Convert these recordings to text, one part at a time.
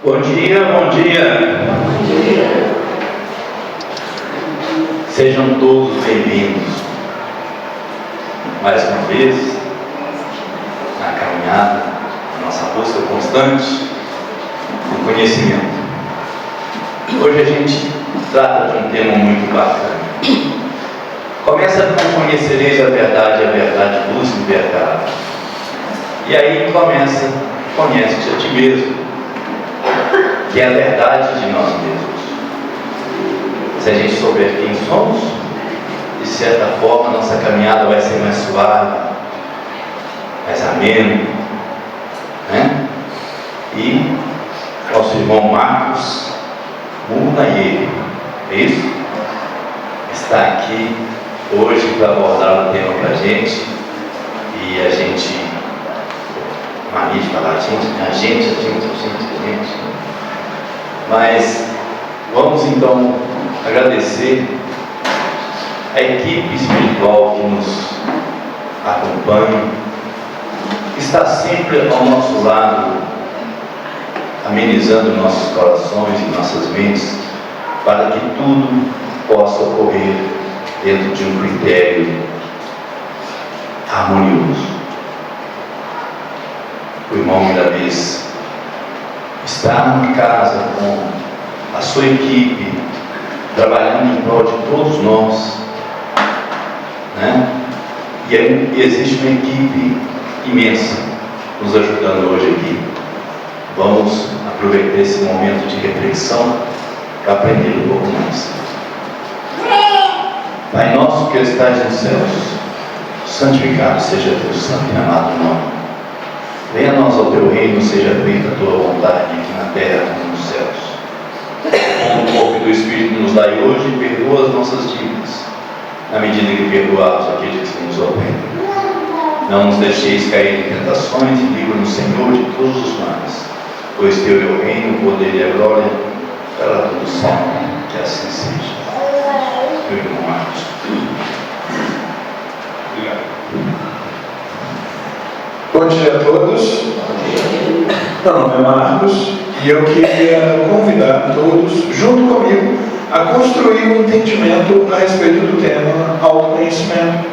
Bom dia, bom dia. Bom dia. Sejam todos bem-vindos mais uma vez na caminhada, na nossa busca constante do conhecimento. Hoje a gente trata de um tema muito bacana. Começa com conhecereis a verdade vos libertará. E aí começa, conhece-te a ti mesmo, que é a verdade de nós mesmos. Se a gente souber quem somos, de certa forma nossa caminhada vai ser mais suave, mais ameno, né? E nosso irmão Marcos Murnaie, é isso? Está aqui hoje para abordar um tema para a gente. E a gente, mania de falar a gente. Mas vamos então agradecer a equipe espiritual que nos acompanha, que está sempre ao nosso lado, amenizando nossos corações e nossas mentes, para que tudo possa ocorrer dentro de um critério harmonioso. O irmão Miramês está em casa com a sua equipe, trabalhando em prol de todos nós, né? E existe uma equipe imensa nos ajudando hoje aqui. Vamos aproveitar esse momento de reflexão para aprender um pouco mais. Pai nosso que estais nos céus, santificado seja teu santo e amado nome. Venha a nós ao teu reino, seja feita a tua vontade, aqui na terra como nos céus. O corpo do Espírito nos dai hoje e perdoa as nossas dívidas, na medida que perdoamos aqueles que nos ofendem. Não nos deixeis cair em tentações e livra-nos, Senhor, de todos os males, pois teu é o reino, o poder e a glória, para todo sempre, que assim seja. Meu irmão Marcos. Obrigado. Bom dia a todos. Meu nome é Marcos e eu queria convidar todos, junto comigo, a construir um entendimento a respeito do tema autoconhecimento.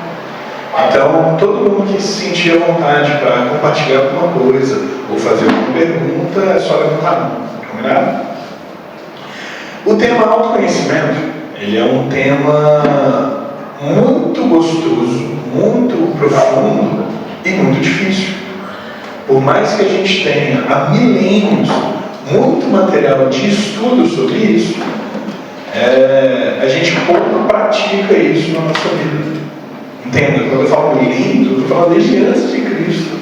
Então, todo mundo que se sentir à vontade para compartilhar alguma coisa ou fazer alguma pergunta, é só levantar a mão, combinado? O tema autoconhecimento, ele é um tema muito gostoso, muito profundo e muito difícil. Por mais que a gente tenha há milênios muito material de estudo sobre isso, a gente pouco pratica isso na nossa vida. Entenda, quando eu falo milênios, eu estou falando desde antes de Cristo.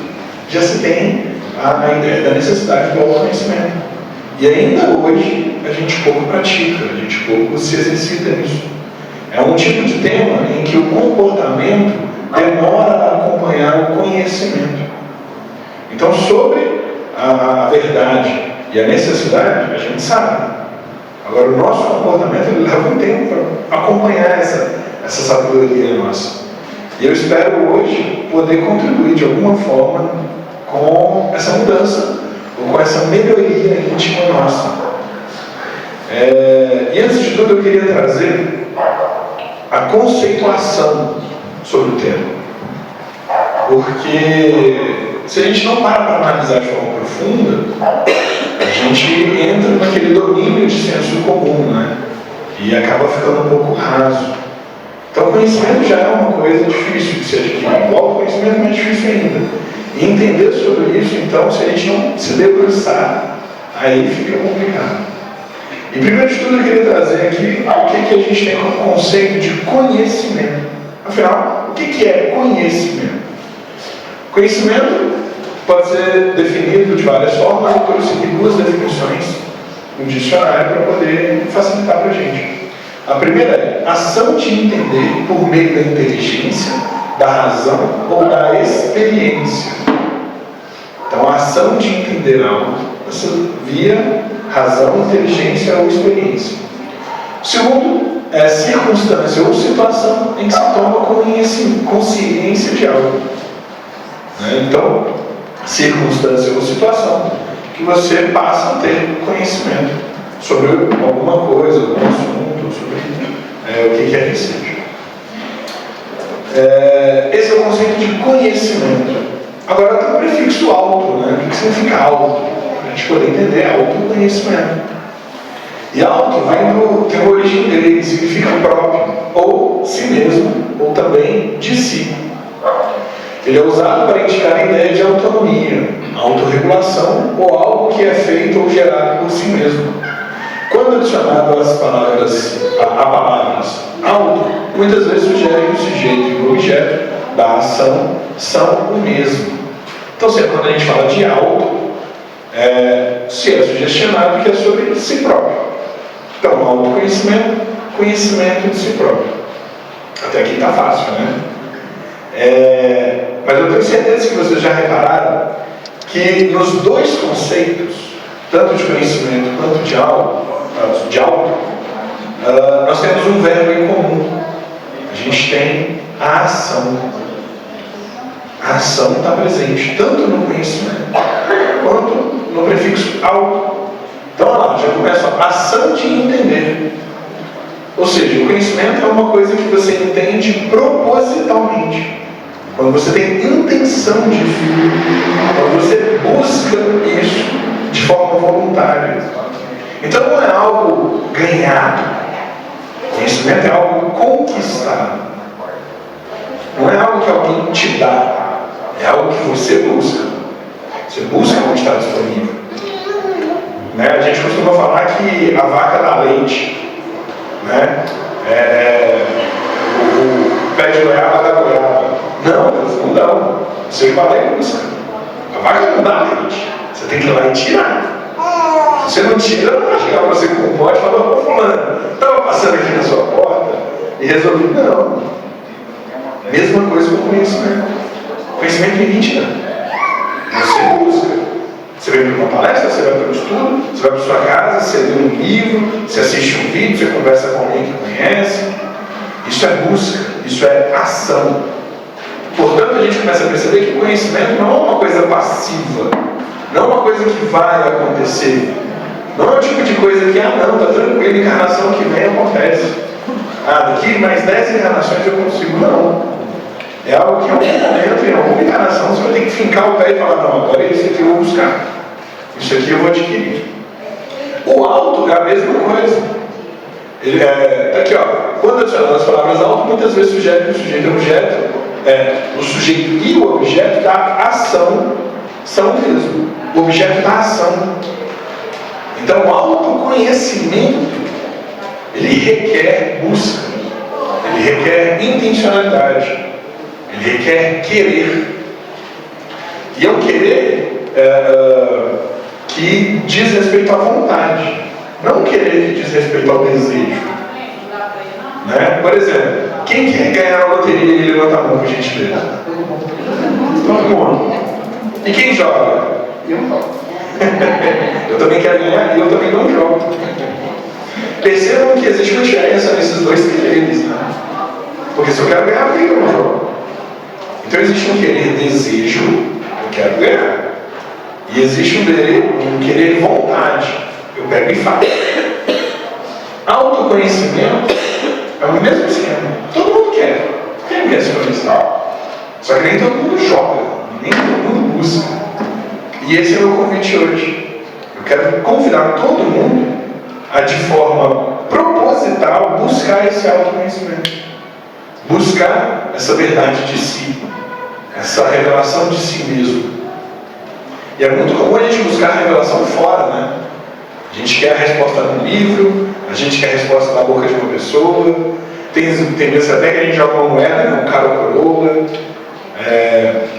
Já se tem a ideia da necessidade do autoconhecimento. E ainda hoje a gente pouco pratica, a gente pouco se exercita nisso. É um tipo de tema em que o comportamento demora a acompanhar o conhecimento. Então, sobre a verdade e a necessidade, a gente sabe. Agora, o nosso comportamento ele leva um tempo para acompanhar essa sabedoria nossa. E eu espero hoje poder contribuir de alguma forma com essa mudança, ou com essa melhoria íntima nossa. E antes de tudo, eu queria trazer a conceituação sobre o tema. Porque se a gente não para analisar de forma profunda, a gente entra naquele domínio de senso comum, né? E acaba ficando um pouco raso. Então, o conhecimento já é uma coisa difícil de se adquirir. O autoconhecimento é mais difícil ainda. E entender sobre isso, então, se a gente não se debruçar, aí fica complicado. E primeiro de tudo, eu queria trazer aqui o que a gente tem como conceito de conhecimento. Afinal, o que é conhecimento? Conhecimento pode ser definido de várias formas. Eu trouxe aqui duas definições no dicionário para poder facilitar para a gente. A primeira é ação de entender por meio da inteligência, da razão ou da experiência. Então, a ação de entender algo via razão, inteligência ou experiência. O segundo é circunstância ou situação em que se toma consciência de algo. Então, circunstância ou situação que você passa a ter conhecimento sobre alguma coisa, algum assunto, sobre o que quer que seja. Esse é o conceito de conhecimento. Agora tem o prefixo auto, né? O que significa auto? Para a gente poder entender, autoconhecimento. E auto tem uma origem grega, significa próprio, ou si mesmo, ou também de si. Ele é usado para indicar a ideia de autonomia, autorregulação ou algo que é feito ou gerado por si mesmo. Quando adicionado às palavras, a palavras auto, muitas vezes sugere que o sujeito e o objeto da ação são o mesmo. Então, quando a gente fala de auto, se é sugestionado que é sobre si próprio. Então, autoconhecimento, conhecimento de si próprio. Até aqui está fácil, né? Mas eu tenho certeza que vocês já repararam que nos dois conceitos, tanto de conhecimento quanto de auto, nós temos um verbo em comum. A gente tem a ação. A ação está presente tanto no conhecimento quanto no prefixo auto. Então, olha lá, já começa a ação de entender. Ou seja, o conhecimento é uma coisa que você entende propositalmente. Quando você tem intenção disso. Quando você busca isso de forma voluntária. Então, não é algo ganhado. Conhecimento é algo conquistado. Não é algo que alguém te dá. É algo que você busca. Você busca onde está disponível. A gente costuma falar que a vaca dá leite. O pé de goiaba dá goiaba. Não dão. Você vai lá e busca. A vaca não dá leite. Você tem que ir lá e tirar. Se você não tira, ela vai chegar para você com um pote e falar: ô fulano, estava passando aqui na sua porta e resolvi. Não. Mesma coisa com o conhecimento. O conhecimento é nítido. Você busca. Você vem para uma palestra, você vai para um estudo, você vai para sua casa, você lê um livro, você assiste um vídeo, você conversa com alguém que conhece. Isso é busca, isso é ação. Portanto, a gente começa a perceber que o conhecimento não é uma coisa passiva, não é uma coisa que vai acontecer. Não é o tipo de coisa que, não, está tranquilo, encarnação que vem acontece. Daqui mais 10 encarnações eu consigo. Não. É algo que em algum momento, em alguma encarnação, você vai ter que fincar o pé e falar: não, agora isso aqui eu vou buscar. Isso aqui eu vou adquirir. O auto é a mesma coisa. Ele aqui, quando adicionamos as palavras auto, muitas vezes sugere que o sujeito e o objeto, o sujeito e o objeto da ação são o mesmo. O objeto da ação. Então, o autoconhecimento, ele requer busca, ele requer intencionalidade, ele requer querer. E é um querer que diz respeito à vontade, não um querer que diz respeito ao desejo. Por exemplo, quem quer ganhar a loteria e levanta a mão, por gentileza? Todo mundo. E quem joga? Eu não jogo. Eu também quero ganhar e eu também não jogo. Percebam que existe uma diferença nesses dois quereres, Porque se eu quero ganhar, por que eu não jogo? Então existe um querer desejo, eu quero ganhar. E existe um querer vontade, eu pego e faço. Autoconhecimento é o mesmo esquema. Todo mundo quer. Quem quer se conhecer? Só que nem todo mundo joga, nem todo mundo busca. E esse é o meu convite hoje. Eu quero convidar todo mundo a, de forma proposital, buscar esse autoconhecimento. Buscar essa verdade de si. Essa revelação de si mesmo. E é muito comum a gente buscar a revelação fora, A gente quer a resposta num livro, a gente quer a resposta na boca de uma pessoa. Tem vezes até que a gente joga uma moeda com um cara ou coroa.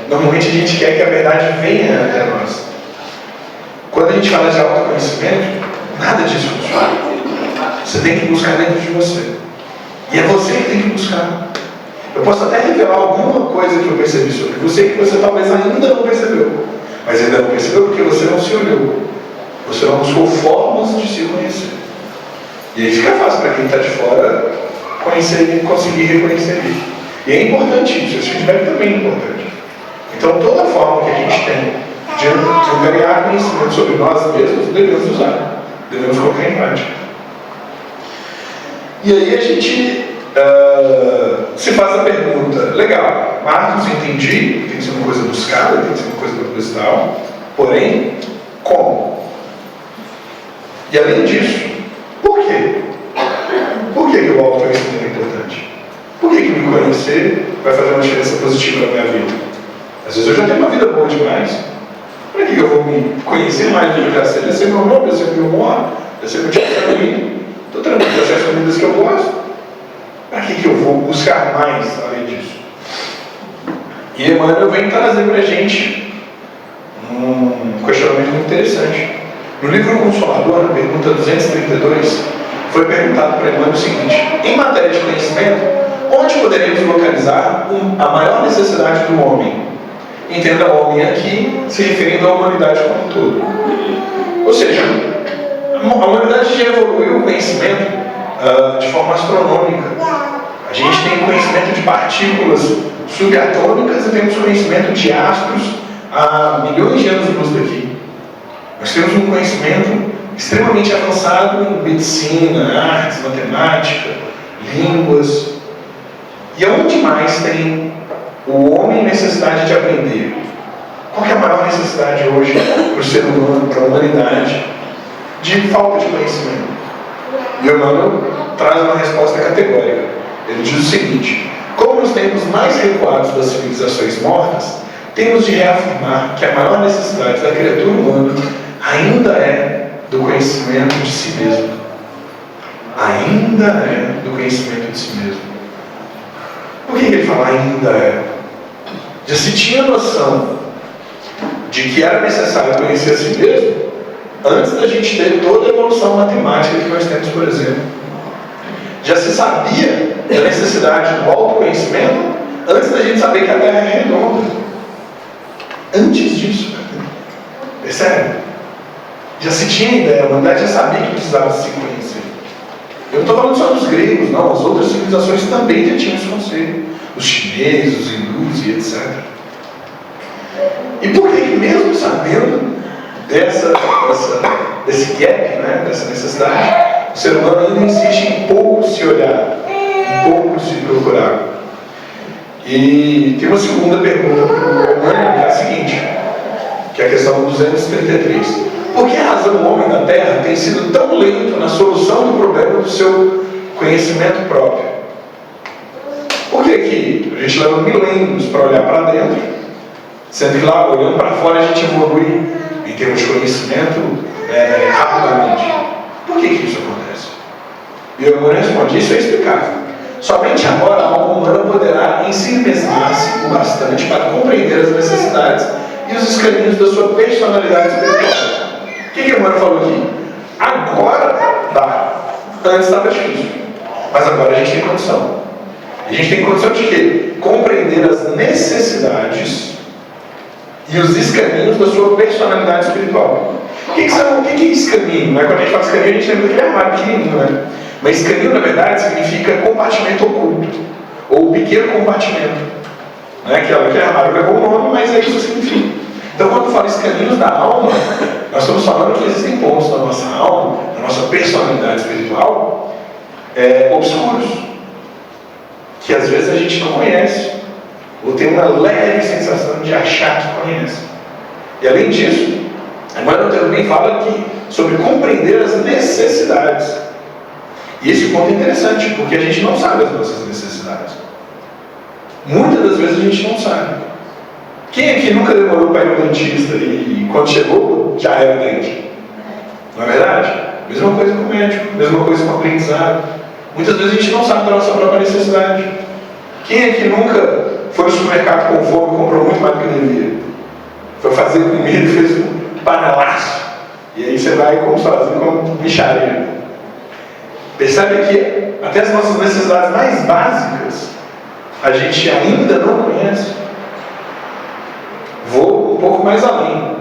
Normalmente a gente quer que a verdade venha até nós. Quando a gente fala de autoconhecimento, nada disso funciona. Você tem que buscar dentro de você. E é você que tem que buscar. Eu posso até revelar alguma coisa que eu percebi sobre você que você talvez ainda não percebeu. Mas ainda não percebeu porque você não se olhou. Você não buscou formas de se conhecer. E aí fica fácil para quem está de fora conhecer e conseguir reconhecer isso. E é importante isso, esse feedback também é importante. Então toda forma que a gente tem de angariar conhecimento sobre nós mesmos, devemos usar, devemos colocar em prática. E aí a gente se faz a pergunta, legal, Marcos, entendi, tem que ser uma coisa buscada, tem que ser uma coisa proposital, porém, como? E além disso, por quê? Por que o autoconhecimento é importante? Por que me conhecer vai fazer uma diferença positiva na minha vida? Às vezes eu já tenho uma vida boa demais. Para que eu vou me conhecer mais do que eu já sei? Já sei meu nome, já sei meu humor, já sei meu tipo de família. Estou tranquilo, já sei as comidas que eu gosto. Para que eu vou buscar mais além disso? E Emmanuel vem trazer para a gente um questionamento muito interessante. No livro Consolador, na pergunta 232, foi perguntado para Emmanuel o seguinte: em matéria de conhecimento, onde poderíamos localizar a maior necessidade do homem? Entenda homem aqui, se referindo à humanidade como um todo. Ou seja, a humanidade já evoluiu o conhecimento de forma astronômica. A gente tem conhecimento de partículas subatômicas e temos conhecimento de astros a milhões de anos-luz daqui. Nós temos um conhecimento extremamente avançado em medicina, artes, matemática, línguas. E aonde mais tem o homem necessidade de aprender? Qual que é a maior necessidade hoje para o ser humano, para a humanidade, de falta de conhecimento? E o Emmanuel traz uma resposta categórica. Ele diz o seguinte: como nos tempos mais recuados das civilizações mortas, temos de reafirmar que a maior necessidade da criatura humana ainda é do conhecimento de si mesmo. Ainda é do conhecimento de si mesmo. Por que ele fala ainda é? Já se tinha noção de que era necessário conhecer a si mesmo antes da gente ter toda a evolução matemática que nós temos, por exemplo. Já se sabia da necessidade do autoconhecimento antes da gente saber que a Terra é redonda. Antes disso, percebe? Já se tinha ideia, a humanidade já sabia que precisava se conhecer. Eu não estou falando só dos gregos, não. As outras civilizações também já tinham esse conceito. Os chineses, os hindus e etc. E por que, mesmo sabendo desse gap, né, dessa necessidade, o ser humano ainda insiste em pouco se olhar, em pouco se procurar? E tem uma segunda pergunta para o Emmanuel, que é a seguinte, que é a questão 233. Por que a razão do homem na Terra tem sido tão lento na solução do problema do seu conhecimento próprio? Por que a gente leva milênios para olhar para dentro, sendo que lá, olhando para fora, a gente evolui em termos de conhecimento rapidamente? Por que isso acontece? E o Emmanuel responde: isso é explicável. Somente agora a alma humana poderá ensimesmar-se o bastante para compreender as necessidades e os caminhos da sua personalidade espiritual. O que o Emmanuel falou aqui? Agora dá. Antes estava difícil. Mas agora a gente tem condição. A gente tem condição de quê? Compreender as necessidades e os escaminhos da sua personalidade espiritual. O que é escaminho? Quando a gente fala escaminho, a gente lembra daquele armário pequenininho, né? Mas escaminho, na verdade, significa compartimento oculto, ou pequeno compartimento. Não é aquele armário levou o nome, mas é isso que significa. Então, quando fala escaminhos da alma, nós estamos falando que existem pontos na nossa alma, na nossa personalidade espiritual, obscuros, que às vezes a gente não conhece, ou tem uma leve sensação de achar que conhece. E além disso, Emmanuel também fala aqui sobre compreender as necessidades. E esse ponto é interessante, porque a gente não sabe as nossas necessidades. Muitas das vezes a gente não sabe. Quem aqui nunca demorou para ir ao dentista e quando chegou já era dente? Não é verdade? Mesma coisa com o médico, mesma coisa com o aprendizado. Muitas vezes a gente não sabe da nossa própria necessidade. Quem aqui nunca foi no supermercado com fome e comprou muito mais do que devia? Foi fazer comida e fez um panelaço. E aí você vai e come sozinho com micharia. Percebe que até as nossas necessidades mais básicas a gente ainda não conhece. Vou um pouco mais além.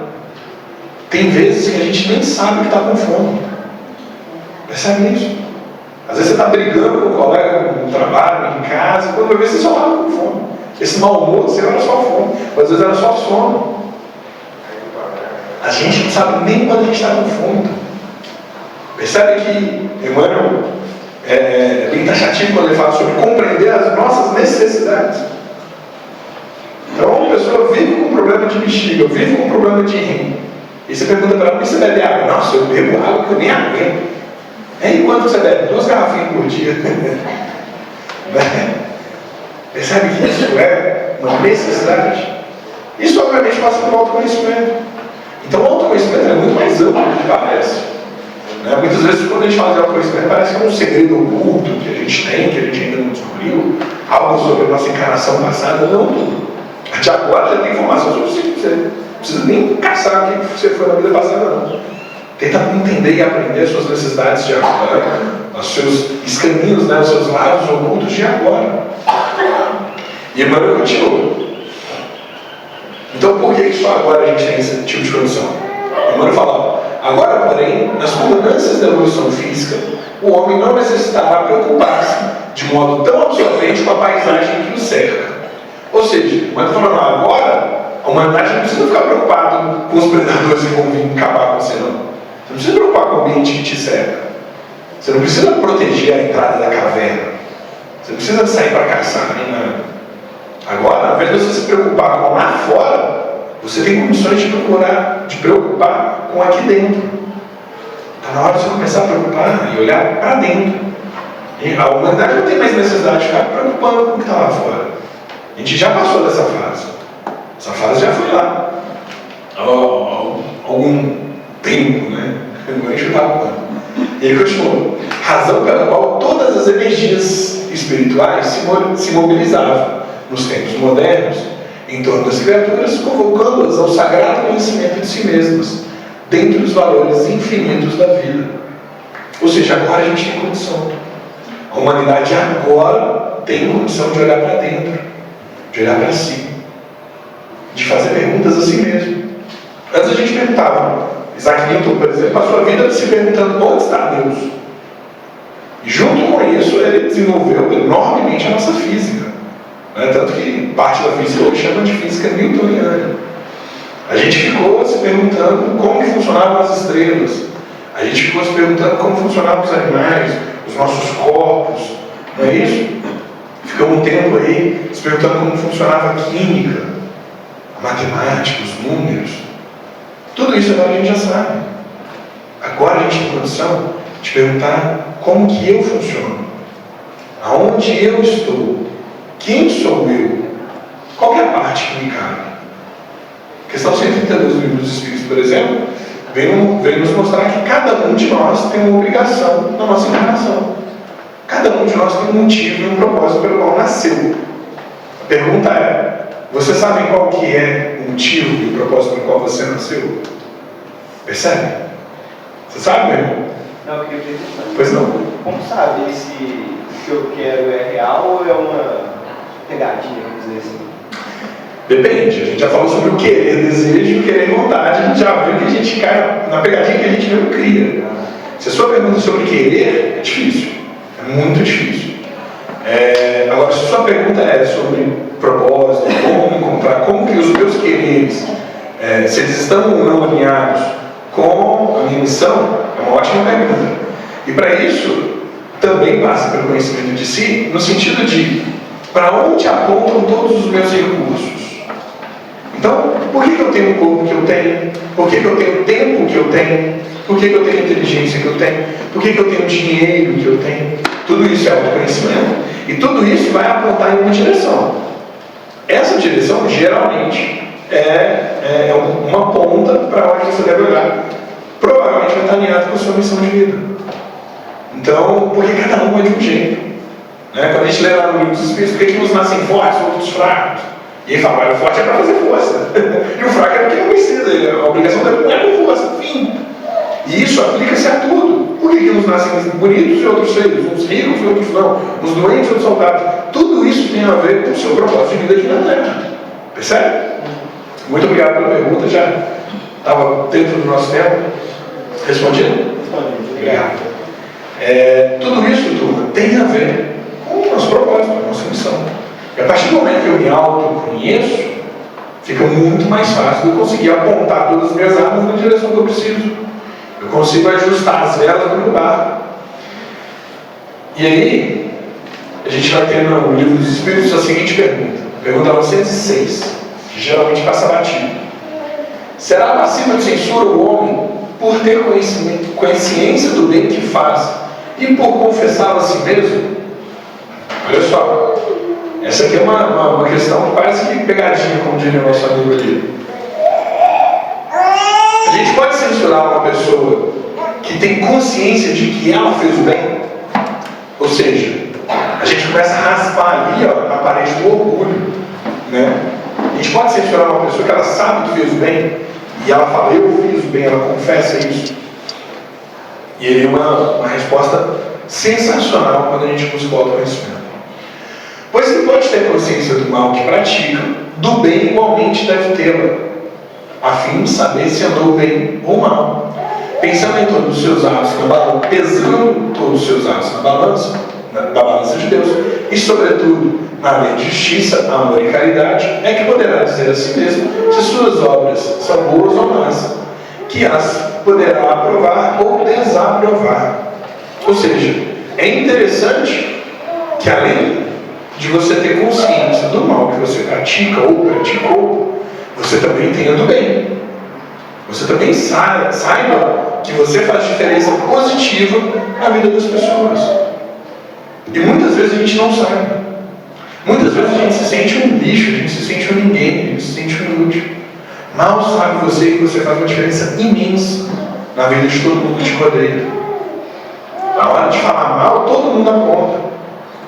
Tem vezes que a gente nem sabe que está com fome. Percebe isso? Às vezes você está brigando com o colega no trabalho, em casa, quando vai ver você só estava com fome. Esse mau humor, você era só fome, mas às vezes era só sono. A gente não sabe nem quando a gente está com fome. Percebe que Emmanuel é bem taxativo quando ele fala sobre compreender as nossas necessidades. Então, uma pessoa vive com problema de bexiga, vive com problema de rim. E você pergunta para ela, por que você bebe água? Nossa, eu bebo água que eu nem aguento. E quanto você bebe? 2 garrafinhas por dia. Percebe que isso é uma necessidade? Isso, obviamente, passa pelo autoconhecimento. Então, o autoconhecimento é muito mais amplo do que parece. Muitas vezes, quando a gente fala de autoconhecimento, parece que é um segredo oculto que a gente tem, que a gente ainda não descobriu, algo sobre a nossa encarnação passada. Não. Até agora já tem informação suficiente. Você não precisa nem caçar o que você foi na vida passada, não. Tenta entender e aprender as suas necessidades de agora, os seus escaninhos, os seus lados ocultos de agora. E Emmanuel continua. Então, por que só agora a gente tem esse tipo de condição? Emmanuel fala, agora, porém, nas combinâncias da evolução física, o homem não necessitará preocupar-se de modo tão absorvente com a paisagem que o cerca. Ou seja, quando está falando agora, a humanidade não precisa ficar preocupada com os predadores que vão vir acabar com você, não. Você não precisa se preocupar com o ambiente que te cerca. Você não precisa proteger a entrada da caverna. Você não precisa sair para caçar, nem nada. Agora, ao invés de você se preocupar com lá fora, você tem condições de preocupar com aqui dentro. Está na hora de você começar a preocupar e olhar para dentro. E a humanidade não tem mais necessidade de ficar preocupando com o que está lá fora. A gente já passou dessa fase. Essa fase já foi lá. Há algum tempo, Não vou chutar quando. E ele continuou. Razão pela qual todas as energias espirituais se mobilizavam nos tempos modernos em torno das criaturas, convocando-as ao sagrado conhecimento de si mesmas, dentre os valores infinitos da vida. Ou seja, agora a gente tem condição. A humanidade agora tem condição de olhar para dentro, de olhar para si, de fazer perguntas a si mesmo. Antes a gente perguntava, Isaac Newton, por exemplo, passou a vida se perguntando onde está Deus. E junto com isso ele desenvolveu enormemente a nossa física. Tanto que parte da física hoje chama de física newtoniana. A gente ficou se perguntando como que funcionavam as estrelas. A gente ficou se perguntando como funcionavam os animais, os nossos corpos. Não é isso? Ficamos um tempo aí se perguntando como funcionava a química, a matemática, os números. Tudo isso agora a gente já sabe. Agora a gente tem condição de perguntar como que eu funciono. Aonde eu estou. Quem sou eu? Qual é a parte que me cabe? A questão 132 do Livro dos Espíritos, por exemplo, vem nos mostrar que cada um de nós tem uma obrigação na nossa encarnação. Cada um de nós tem um motivo e um propósito pelo qual nasceu. A pergunta é, você sabe qual que é o motivo e o propósito pelo qual você nasceu? Percebe? Você sabe, meu irmão? Não, eu queria perguntar. Pois não. Como saber se o que eu quero é real ou é uma pegadinha, vamos dizer assim? Depende. A gente já falou sobre o querer, desejo, o querer, vontade. A gente já viu que a gente cai na pegadinha que a gente mesmo cria. Se a sua pergunta sobre querer, é difícil. É muito difícil. Agora, se a sua pergunta é sobre propósito, como encontrar, como que os meus quereres, se eles estão ou não alinhados com a minha missão, é uma ótima pergunta. E para isso, também passa pelo conhecimento de si, no sentido de para onde apontam todos os meus recursos. Então, por que eu tenho o corpo que eu tenho? Por que eu tenho o tempo que eu tenho? Por que eu tenho a inteligência que eu tenho? Por que eu tenho o dinheiro que eu tenho? Tudo isso é autoconhecimento. E tudo isso vai apontar em uma direção. Essa direção, geralmente, é uma ponta para onde você deve olhar. Provavelmente vai estar alinhado com a sua missão de vida. Então, porque cada um é de um jeito. Quando a gente lê lá no Livro dos Espíritos, por que uns nascem fortes, outros fracos? E ele fala, o forte é para fazer força. E o fraco é porque não precisa. A obrigação dele não é com força, fim. E isso aplica-se a tudo. Por que uns nascem bonitos e outros feios? Uns ricos e outros não. Uns doentes e outros saudáveis. Tudo isso tem a ver com o seu propósito de vida aqui na Terra. Percebe? Muito obrigado pela pergunta. Já estava dentro do nosso tempo. Respondido? Obrigado. Tudo isso, turma, tem a ver com o nosso propósito, com a nossa missão. E a partir do momento que eu me autoconheço, Fica muito mais fácil eu conseguir apontar todas as minhas armas na direção que eu preciso. Eu consigo ajustar as velas do meu barco. E aí, a gente vai ter no Livro dos Espíritos a seguinte pergunta. Pergunta 906, que geralmente passa batido. Será passível de censura o homem por ter consciência do bem que faz e por confessá-lo a si mesmo? Olha só, essa aqui é uma questão que parece que pegadinha, como diria o nosso amigo ali. A gente pode censurar uma pessoa que tem consciência de que ela fez o bem? Ou seja, a gente começa a raspar ali, ó, na parede do orgulho, né? A gente pode censurar uma pessoa que ela sabe que fez o bem e ela fala, eu fiz o bem, ela confessa isso. E ele é uma resposta sensacional quando a gente busca o autoconhecimento. Pois se pode ter consciência do mal que pratica, do bem igualmente deve tê-la, a fim de saber se andou bem ou mal. Pensando em todos os seus atos na balança, pesando todos os seus atos na balança de Deus, e sobretudo na lei de justiça, amor e caridade, é que poderá dizer a si mesmo se suas obras são boas ou más, que as poderá aprovar ou desaprovar. Ou seja, é interessante que além de você ter consciência do mal que você pratica ou praticou, você também tenha do bem. Você também saiba que você faz diferença positiva na vida das pessoas. E muitas vezes a gente não sabe. Muitas vezes a gente se sente um lixo, a gente se sente um ninguém, a gente se sente um inútil. Mal sabe você que você faz uma diferença imensa na vida de todo mundo que te rodeia. Na hora de falar mal, todo mundo aponta.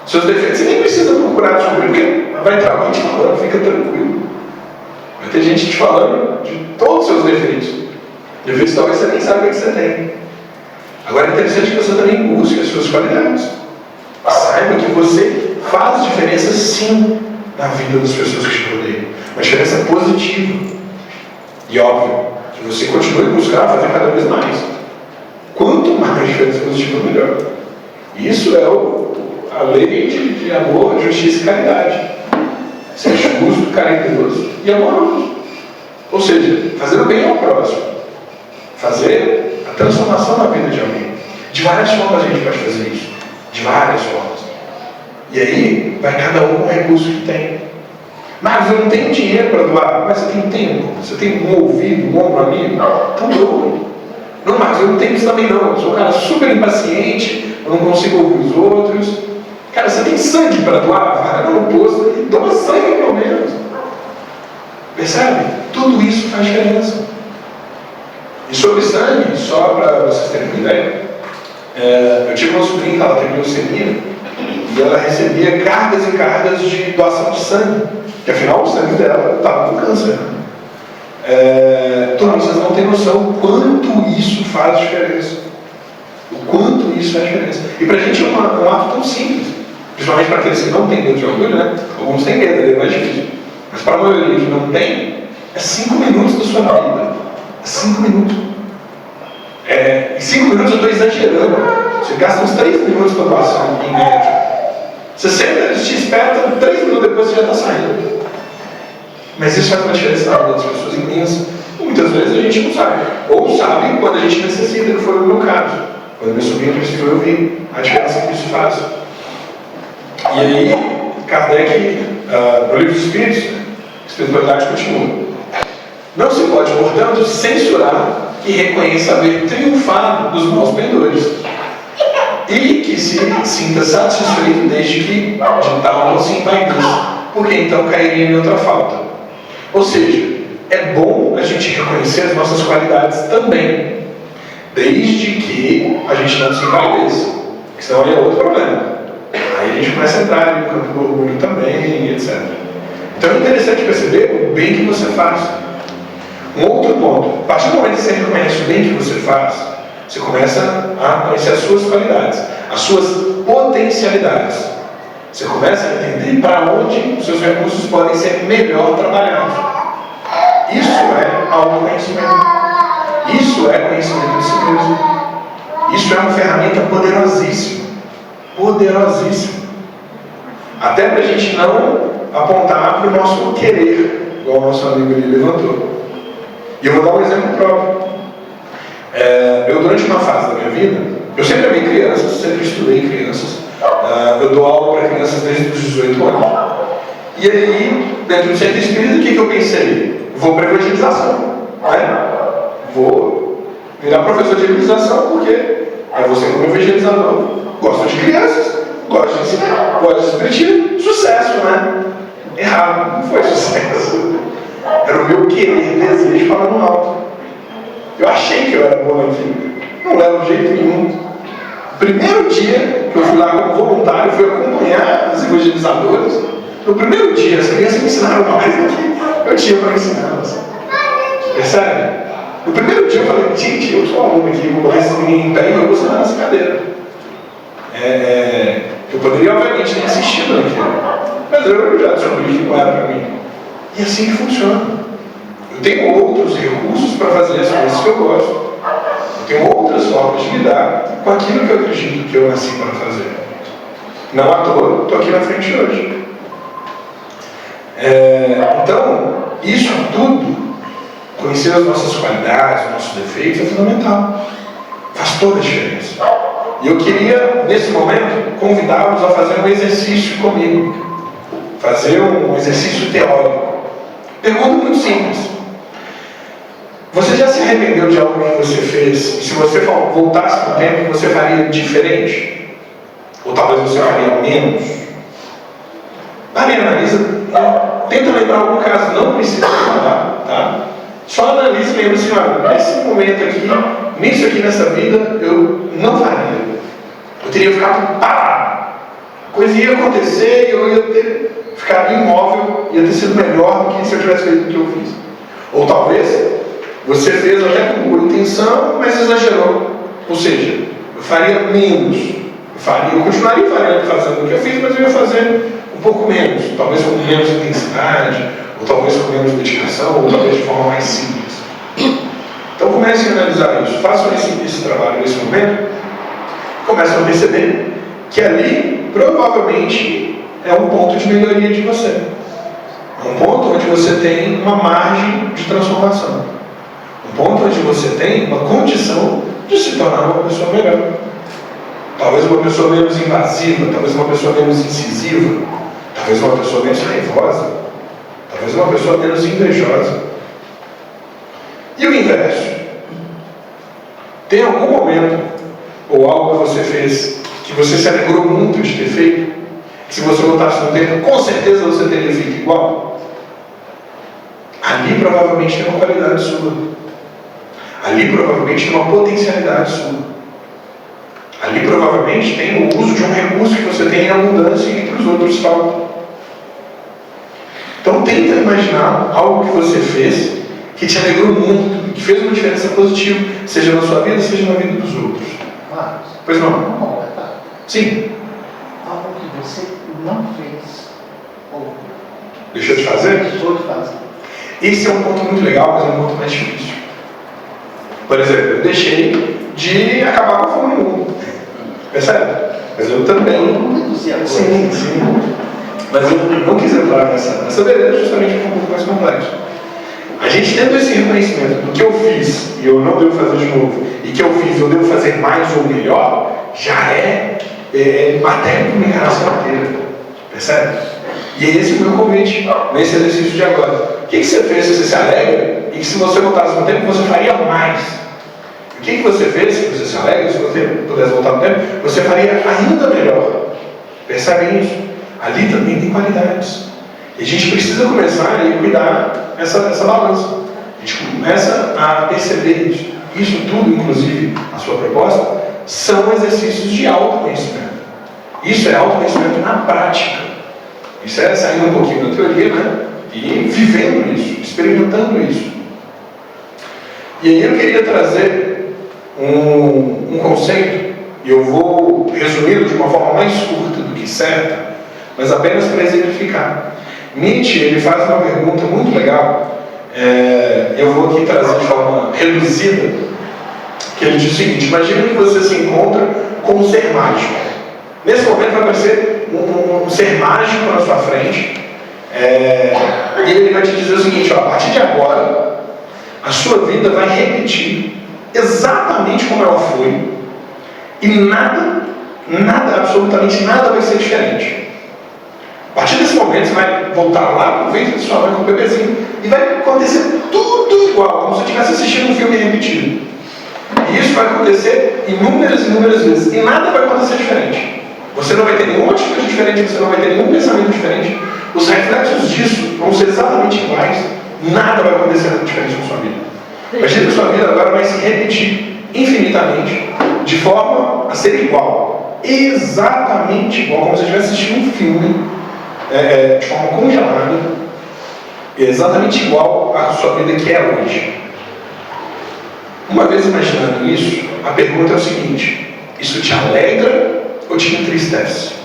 Seus defeitos, você nem precisa procurar descobrir, porque vai entrar alguém te falando, fica tranquilo. Vai ter gente te falando de todos os seus defeitos. Defeitos talvez você nem saiba o que você tem. Agora é interessante que você também busque as suas qualidades. Saiba que você faz diferença sim na vida das pessoas que te rodeiam. Uma diferença positiva. E óbvio, que você continue buscando fazer cada vez mais. Quanto mais diferença positiva, melhor. Isso é a lei de amor, justiça e caridade. Ser justo, caridoso e amoroso. Ou seja, fazer o bem ao próximo. Fazer a transformação na vida de alguém. De várias formas a gente pode fazer isso. De várias formas. E aí, vai cada um com o recurso que tem. Mas eu não tenho dinheiro para doar. Mas você tem tempo. Você tem um ouvido, um ombro amigo. Tudo. Não, mas eu não tenho isso também não. Eu sou um cara super impaciente. Eu não consigo ouvir os outros. Cara, você tem sangue para doar? Vai no posto e doa sangue pelo menos. Percebe? Tudo isso faz diferença. E sobre sangue, só para vocês terem uma ideia, eu tive uma sobrinha que ela teve leucemia e ela recebia cargas e cargas de doação de sangue, que afinal o sangue dela estava com câncer. Então vocês não têm noção o quanto isso faz diferença. O quanto isso faz diferença. E para a gente é um ato tão simples, principalmente para aqueles que não têm medo de orgulho, né? Alguns têm medo, é mais difícil. Mas para a maioria que não tem, é 5 minutos da sua vida. É 5 minutos. Em 5 minutos eu estou exagerando. Você gasta uns 3 minutos para doação, em média. Você senta, eles te esperam, 3 minutos depois você já está saindo. Mas isso faz uma diferença na vida das pessoas imensa. Muitas vezes a gente não sabe. Ou sabe quando a gente necessita, que foi o meu caso. Quando meu sobrinho precisou, eu vi a diferença que isso faz. E aí, Kardec, no Livro dos Espíritos, a espiritualidade continua. Não se pode, portanto, censurar que reconheça haver triunfado dos maus pendores e que se sinta satisfeito desde que de tal não se envaidece, porque então cairia em outra falta. Ou seja, é bom a gente reconhecer as nossas qualidades também, desde que a gente não se envaideça, porque senão aí é outro problema. Aí a gente começa a entrar no campo do orgulho também, etc. Então é interessante perceber o bem que você faz. Um outro ponto, a partir do momento que você reconhece o bem que você faz, você começa a conhecer as suas qualidades, as suas potencialidades. Você começa a entender para onde os seus recursos podem ser melhor trabalhados. Isso é autoconhecimento. Isso é conhecimento de si mesmo. Isso é uma ferramenta poderosíssima. Poderosíssima. Até para a gente não apontar para o nosso querer, igual o nosso amigo ali levantou. E eu vou dar um exemplo próprio. Eu, durante uma fase da minha vida, eu sempre amei crianças, sempre estudei crianças. Eu dou aula para crianças desde os 18 anos. E aí, dentro do centro espírita, o que eu pensei? Vou para evangelização, né? Vou virar professor de evangelização, porque aí você, como evangelizador, gosta de crianças, gosta de ensinar, gosta de espiritismo, sucesso, né? Errado, não foi sucesso. Era o meu querer, desejo falando alto. Eu achei que eu era bom naquilo. Não leva de jeito nenhum. O primeiro dia que eu fui lá como voluntário, fui acompanhar os evangelizadores. No primeiro dia, as crianças me ensinaram mais do que eu tinha para ensiná-las. Percebe? No primeiro dia eu falei, gente, eu sou aluno aqui, vou botar esse menino em pé e eu vou sentar nessa cadeira. Eu poderia, obviamente, ter insistido naquilo. Mas eu já descobri que não era para mim. E assim que funciona. Eu tenho outros recursos para fazer as coisas que eu gosto. Eu tenho outras formas de lidar com aquilo que eu acredito que eu nasci para fazer. Não à toa, estou aqui na frente hoje. Então, isso tudo, conhecer as nossas qualidades, os nossos defeitos, é fundamental. Faz toda a diferença. E eu queria, nesse momento, convidá-los a fazer um exercício comigo. Fazer um exercício teórico. Pergunta muito simples. Você já se arrependeu de algo que você fez? E se você voltasse no tempo, você faria diferente? Ou talvez você faria menos? Analisa, tenta lembrar algum caso, não precisa lembrar, tá? Só analise e lembra assim, olha, nesse momento aqui, nisso aqui nessa vida, eu não faria. Eu teria ficado parado. A coisa ia acontecer e eu ia ter ficado imóvel, ia ter sido melhor do que se eu tivesse feito o que eu fiz. Ou talvez você fez até com boa intenção, mas exagerou. Ou seja, eu faria menos. Eu continuaria fazendo o que eu fiz, mas eu ia fazer um pouco menos. Talvez com menos intensidade, ou talvez com menos dedicação, ou talvez de forma mais simples. Então comecem a analisar isso. Façam esse trabalho nesse momento. Começam a perceber que ali, provavelmente, é um ponto de melhoria de você. É um ponto onde você tem uma margem de transformação. Um ponto onde você tem uma condição de se tornar uma pessoa melhor. Talvez uma pessoa menos invasiva, talvez uma pessoa menos incisiva, talvez uma pessoa menos raivosa, talvez uma pessoa menos invejosa. E o inverso? Tem algum momento ou algo que você fez que você se alegrou muito de ter feito? Que se você voltasse no tempo, com certeza você teria feito igual? Ali provavelmente tem uma qualidade sua. Ali provavelmente tem uma potencialidade sua. Ali provavelmente tem o uso de um recurso que você tem em abundância e que para os outros falta. Então tenta imaginar algo que você fez que te alegrou muito, que fez uma diferença positiva, seja na sua vida, seja na vida dos outros. Marcos, Pois não? vamos completar. Sim. Algo que você não fez ou Deixou de fazer? deixou de fazer. Esse é um ponto muito legal, mas é um ponto mais difícil. Por exemplo, eu deixei de acabar com a Fórmula 1. Percebe? Mas eu também. Vamos reduzir agora. Sim. Mas eu não quis entrar nessa beleza justamente porque é um pouco mais complexo. A gente tendo esse reconhecimento do que eu fiz e eu não devo fazer de novo, e que eu fiz e eu devo fazer mais ou melhor, já é matéria para uma encarnação inteira. Percebe? E é esse o meu convite nesse exercício de agora. O que você fez se você se alegra e que se você voltasse no tempo você faria mais? O que você fez se você se alegra, se você pudesse voltar no tempo, você faria ainda melhor? Percebem isso? Ali também tem qualidades. E a gente precisa começar a cuidar essa balança. A gente começa a perceber isso. Isso tudo, inclusive, a sua proposta, são exercícios de autoconhecimento. Isso é autoconhecimento na prática. Isso é saindo um pouquinho da teoria, né? E vivendo isso, experimentando isso. E aí eu queria trazer um conceito, e eu vou resumi-lo de uma forma mais curta do que certa, mas apenas para exemplificar. Nietzsche, ele faz uma pergunta muito legal, eu vou aqui trazer de forma reduzida, que ele diz o seguinte: imagina que você se encontra com um ser mágico. Nesse momento vai aparecer um ser mágico na sua frente, E ele vai te dizer o seguinte, ó, a partir de agora, a sua vida vai repetir exatamente como ela foi, e nada, absolutamente nada vai ser diferente. A partir desse momento, você vai voltar lá no ventre de sua mãe com o bebezinho, e vai acontecer tudo igual, como se você estivesse assistindo um filme repetido. E isso vai acontecer inúmeras vezes, e nada vai acontecer diferente. Você não vai ter nenhuma atitude diferente, você não vai ter nenhum pensamento diferente. Os reflexos disso vão ser exatamente iguais, nada vai acontecer diferente na sua vida. Imagina que a sua vida agora vai se repetir infinitamente, de forma a ser igual, exatamente igual, como se você estivesse assistindo um filme, de forma congelada, exatamente igual à sua vida que é hoje. Uma vez imaginando isso, a pergunta é o seguinte: isso te alegra ou te entristece?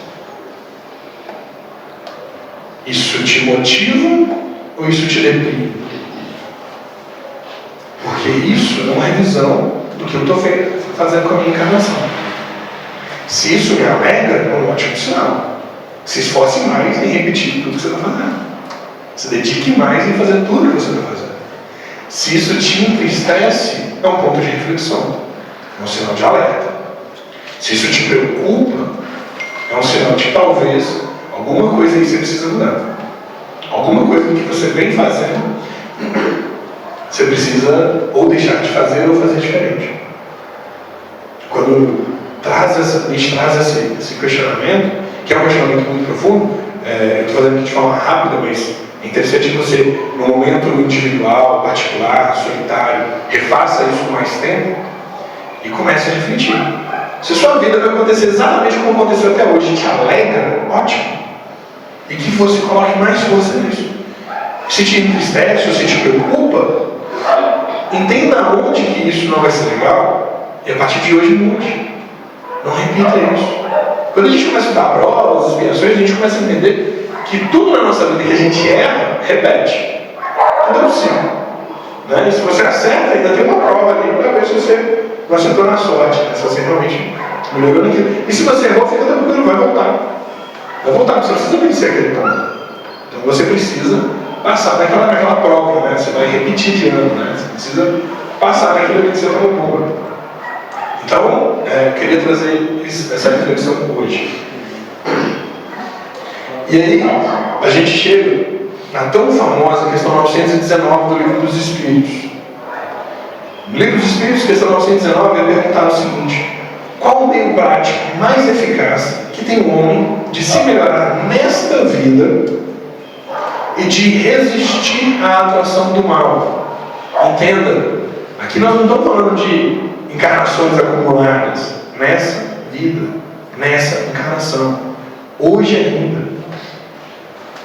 Isso te motiva ou isso te deprime? Porque isso é uma revisão do que eu estou fazendo com a minha encarnação. Se isso me alegra, é um ótimo sinal. Se esforce mais em repetir tudo que você está fazendo. Se dedique mais em fazer tudo que você está fazendo. Se isso te entristece, é um ponto de reflexão. É um sinal de alerta. Se isso te preocupa, é um sinal de que talvez alguma coisa aí você precisa mudar. Alguma coisa que você vem fazendo, você precisa ou deixar de fazer ou fazer diferente. Quando a gente traz esse questionamento, que é um questionamento muito profundo, eu estou fazendo aqui de forma rápida, mas é interessante que você, no momento individual, particular, solitário, refaça isso com mais tempo e comece a refletir. Se a sua vida vai acontecer exatamente como aconteceu até hoje, te alegra, ótimo. E que você coloque mais força nisso. Se te entristece ou se te preocupa, entenda onde que isso não vai ser legal e a partir de hoje mude. Não repita isso. Quando a gente começa a dar provas, expiações, a gente começa a entender que tudo na nossa vida que a gente erra, repete. Tudo é possível. Né? E se você acerta, ainda tem uma prova ali para ver se você não acertou na sorte, né? Se você realmente melhorou naquilo. E se você errou, fica tranquilo, vai voltar. Vai voltar, você não precisa vencer aquele ponto. Então você precisa passar naquela prova, né? Você vai repetir de ano, né? Você precisa passar naquilo que você está no boa. Então, queria trazer essa reflexão hoje. E aí, a gente chega na tão famosa questão 919 do Livro dos Espíritos. No Livro dos Espíritos, questão 919, é perguntar o seguinte: qual o meio prático mais eficaz que tem o homem de se melhorar nesta vida e de resistir à atração do mal? Entenda, aqui nós não estamos falando de encarnações acumuladas nessa vida, nessa encarnação, hoje ainda.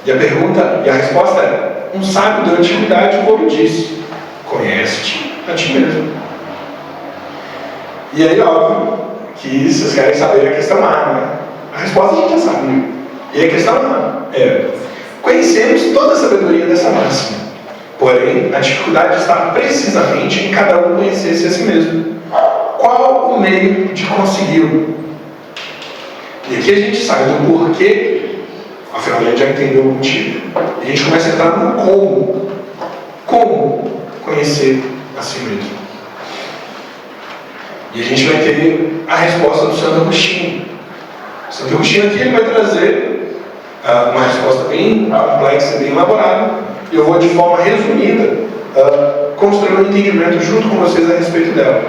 E a pergunta, e a resposta é: um sábio da antiguidade, como disse, conhece-te a ti mesmo. E aí, óbvio, que vocês querem saber a questão A, né? A resposta a gente já sabe. E a questão A é: conhecemos toda a sabedoria dessa máxima, porém, a dificuldade está precisamente em cada um conhecer-se a si mesmo. Qual o meio de consegui-lo? E aqui a gente sai do porquê, afinal a gente já entendeu o motivo, e a gente começa a entrar no como. Como conhecer a si mesmo? E a gente vai ter a resposta do Santo Agostinho. O Santo Agostinho aqui ele vai trazer uma resposta bem complexa, bem elaborada, e eu vou de forma resumida construir um entendimento junto com vocês a respeito dela.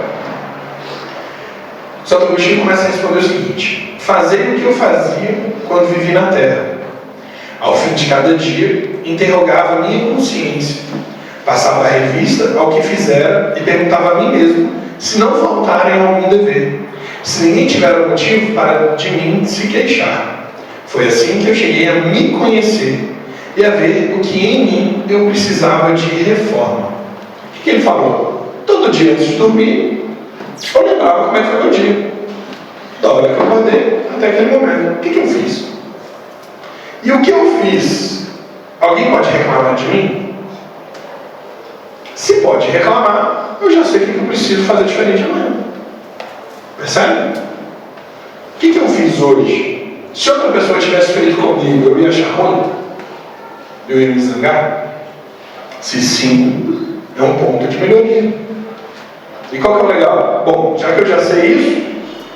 Santo Agostinho começa a responder o seguinte: fazei o que eu fazia quando vivi na terra. Ao fim de cada dia, interrogava a minha consciência, passava a revista ao que fizera e perguntava a mim mesmo se não faltara em algum dever, se ninguém tiver motivo para de mim se queixar. Foi assim que eu cheguei a me conhecer e a ver o que em mim eu precisava de reforma. O que ele falou? Todo dia antes de dormir, eu lembrava como é que foi meu dia, da hora que eu acordei até aquele momento. O que eu fiz? E o que eu fiz, alguém pode reclamar de mim? Se pode reclamar, eu já sei o que eu preciso fazer diferente amanhã. Percebe? O que eu fiz hoje? Se outra pessoa tivesse feito comigo, eu ia achar ruim? eu ia me zangar? Se sim, é um ponto de melhoria. E qual que é o legal? Bom, já que eu já sei isso,